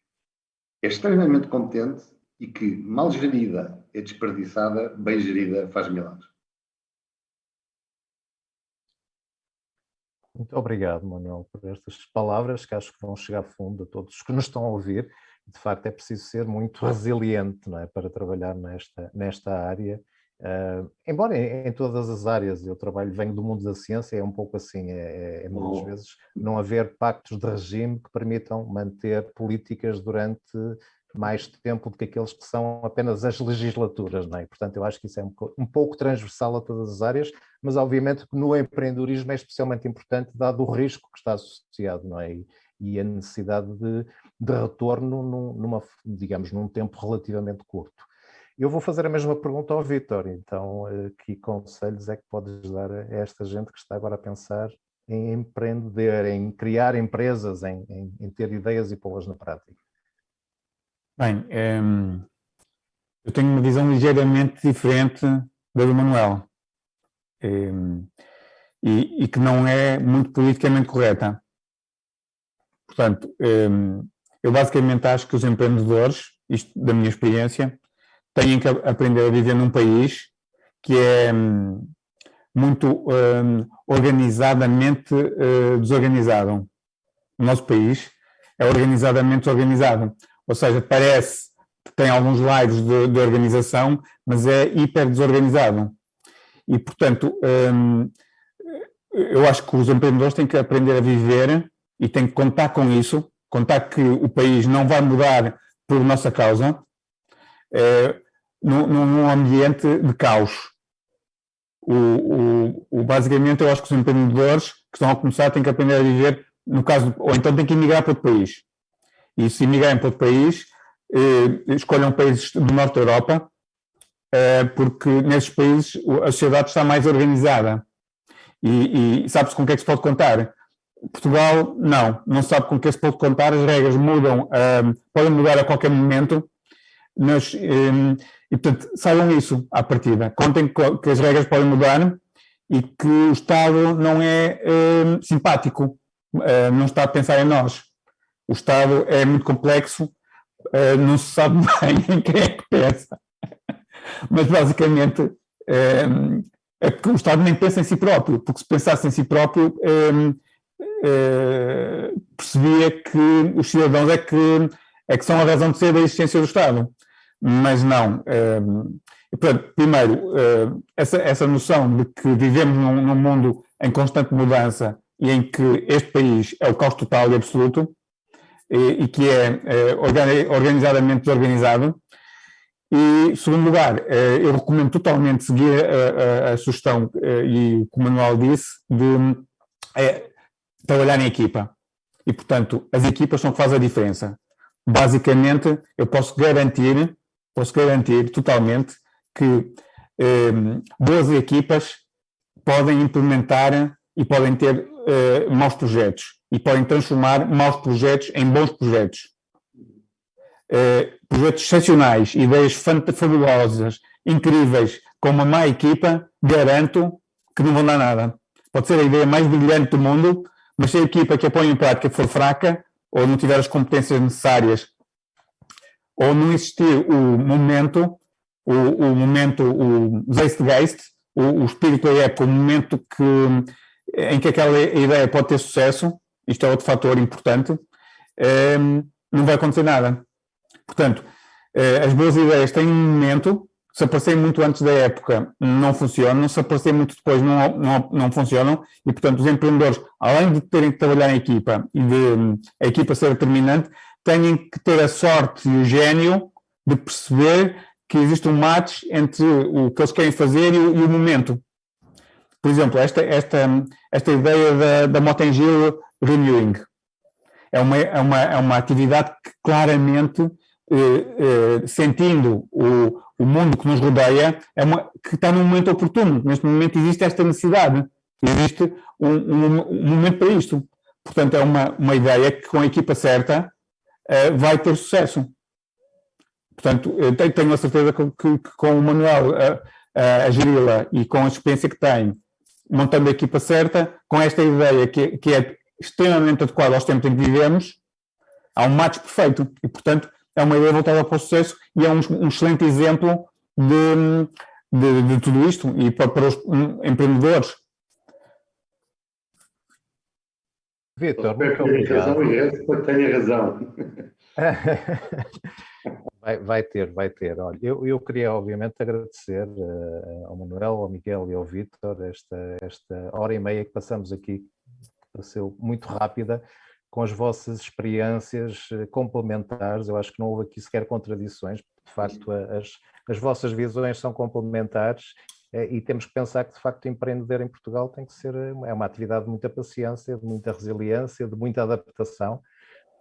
é extremamente competente e que, mal gerida, é desperdiçada, bem gerida, faz milagres. Muito obrigado, Manuel, por estas palavras que acho que vão chegar a fundo a todos os que nos estão a ouvir. De facto, é preciso ser muito resiliente, não é, para trabalhar nesta área. Embora em todas as áreas, venho do mundo da ciência, é um pouco assim, muitas vezes não haver pactos de regime que permitam manter políticas durante mais tempo do que aqueles que são apenas as legislaturas, não é? Portanto, eu acho que isso é um pouco transversal a todas as áreas, mas obviamente que no empreendedorismo é especialmente importante, dado o risco que está associado, não é? E a necessidade de retorno num tempo relativamente curto. Eu vou fazer a mesma pergunta ao Vítor, então que conselhos é que podes dar a esta gente que está agora a pensar em empreender, em criar empresas, em ter ideias e pô-las na prática? Bem, eu tenho uma visão ligeiramente diferente da do Manuel e que não é muito politicamente correta. Portanto, eu basicamente acho que os empreendedores, isto da minha experiência, têm que aprender a viver num país que é muito organizadamente desorganizado. O nosso país é organizadamente desorganizado. Ou seja, parece que tem alguns lados de organização, mas é hiper desorganizado. E, portanto, eu acho que os empreendedores têm que aprender a viver e têm que contar com isso, contar que o país não vai mudar por nossa causa, num ambiente de caos. Basicamente, eu acho que os empreendedores que estão a começar têm que aprender a viver, no caso, ou então têm que emigrar para outro país. E se emigrarem para outro país, escolham países do norte da Europa, porque nesses países a sociedade está mais organizada. E sabe-se com o que é que se pode contar? Portugal, não sabe com o que é que se pode contar, as regras mudam, podem mudar a qualquer momento, e portanto, saibam isso à partida. Contem que as regras podem mudar e que o Estado não é simpático, não está a pensar em nós. O Estado é muito complexo, não se sabe bem em quem é que pensa. Mas, basicamente, é porque o Estado nem pensa em si próprio, porque se pensasse em si próprio, percebia que os cidadãos é que são a razão de ser da existência do Estado. Mas não. Portanto, primeiro, essa noção de que vivemos num mundo em constante mudança e em que este país é o caos total e absoluto, e que é organizadamente desorganizado. E, em segundo lugar, eu recomendo totalmente seguir a sugestão, e o Manuel disse, de trabalhar em equipa. E, portanto, as equipas são o que faz a diferença. Basicamente, eu posso garantir totalmente que boas equipas podem implementar e podem ter maus projetos e podem transformar maus projetos em bons projetos. Projetos excepcionais, ideias fabulosas, incríveis, com uma má equipa, garanto que não vão dar nada. Pode ser a ideia mais brilhante do mundo, mas se a equipa que a põe em prática for fraca, ou não tiver as competências necessárias, ou não existir o Zeitgeist, o espírito da época, o momento em que aquela ideia pode ter sucesso, isto é outro fator importante, não vai acontecer nada. Portanto, as boas ideias têm um momento, se aparecerem muito antes da época, não funcionam, se aparecerem muito depois, não funcionam, e, portanto, os empreendedores, além de terem que trabalhar em equipa e de a equipa ser determinante, têm que ter a sorte e o gênio de perceber que existe um match entre o que eles querem fazer e o momento. Por exemplo, esta ideia da Motengil Renewing é uma atividade que claramente, sentindo o mundo que nos rodeia, que está num momento oportuno. Neste momento existe esta necessidade, existe um momento para isto. Portanto, é uma ideia que com a equipa certa vai ter sucesso. Portanto, tenho a certeza que com o Manuel a geri-la e com a experiência que tem, montando a equipa certa, com esta ideia que é extremamente adequada aos tempos em que vivemos, há um match perfeito. E, portanto, é uma ideia voltada para o sucesso e é um excelente exemplo de tudo isto e para os empreendedores. Vitor, muito obrigado. Tenha razão. Vai ter. Olha, eu queria, obviamente, agradecer ao Manuel, ao Miguel e ao Vitor esta hora e meia que passamos aqui, que pareceu muito rápida, com as vossas experiências complementares. Eu acho que não houve aqui sequer contradições, de facto, as vossas visões são complementares e temos que pensar que, de facto, empreender em Portugal tem que ser uma atividade de muita paciência, de muita resiliência, de muita adaptação,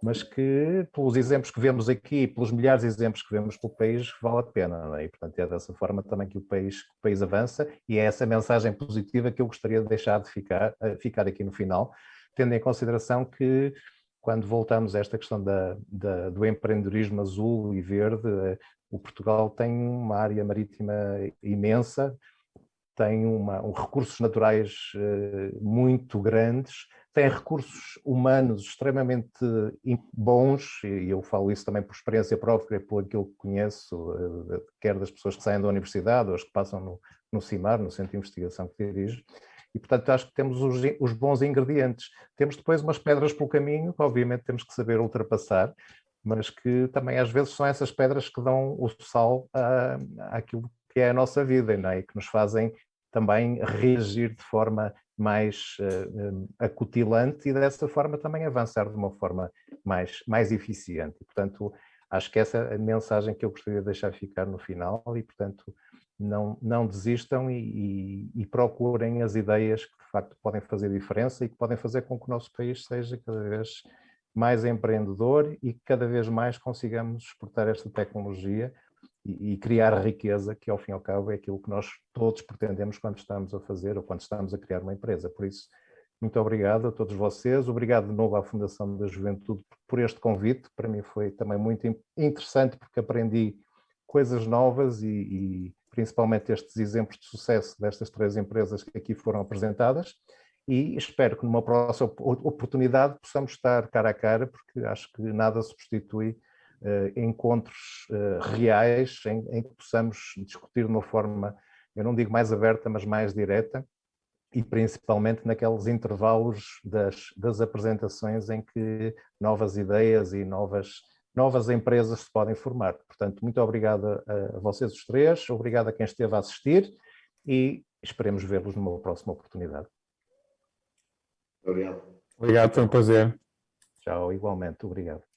mas que, pelos exemplos que vemos aqui, pelos milhares de exemplos que vemos pelo país, vale a pena, não é? E, portanto, é dessa forma também que o país avança, e é essa mensagem positiva que eu gostaria de deixar de ficar aqui no final, tendo em consideração que, quando voltamos a esta questão do empreendedorismo azul e verde, o Portugal tem uma área marítima imensa, tem recursos naturais muito grandes, tem recursos humanos extremamente bons, e eu falo isso também por experiência própria, por aquilo que conheço, quer das pessoas que saem da universidade, ou as que passam no CIMAR, no Centro de Investigação que dirijo, e portanto acho que temos os bons ingredientes. Temos depois umas pedras pelo caminho, que obviamente temos que saber ultrapassar, mas que também às vezes são essas pedras que dão o sal àquilo que é a nossa vida, não é? E que nos fazem também reagir de forma mais acutilante e dessa forma também avançar de uma forma mais eficiente. E, portanto, acho que essa é a mensagem que eu gostaria de deixar ficar no final e, portanto, não desistam e procurem as ideias que de facto podem fazer diferença e que podem fazer com que o nosso país seja cada vez mais empreendedor e que cada vez mais consigamos exportar esta tecnologia e criar riqueza, que ao fim e ao cabo é aquilo que nós todos pretendemos quando estamos a fazer ou quando estamos a criar uma empresa. Por isso, muito obrigado a todos vocês, obrigado de novo à Fundação da Juventude por este convite, para mim foi também muito interessante porque aprendi coisas novas e principalmente estes exemplos de sucesso destas 3 empresas que aqui foram apresentadas e espero que numa próxima oportunidade possamos estar cara a cara, porque acho que nada substitui encontros reais em que possamos discutir de uma forma, eu não digo mais aberta, mas mais direta, e principalmente naqueles intervalos das apresentações em que novas ideias e novas empresas se podem formar. Portanto, muito obrigado a vocês os 3, obrigado a quem esteve a assistir e esperemos vê-los numa próxima oportunidade. Obrigado. Obrigado, foi um prazer. Tchau, igualmente, obrigado.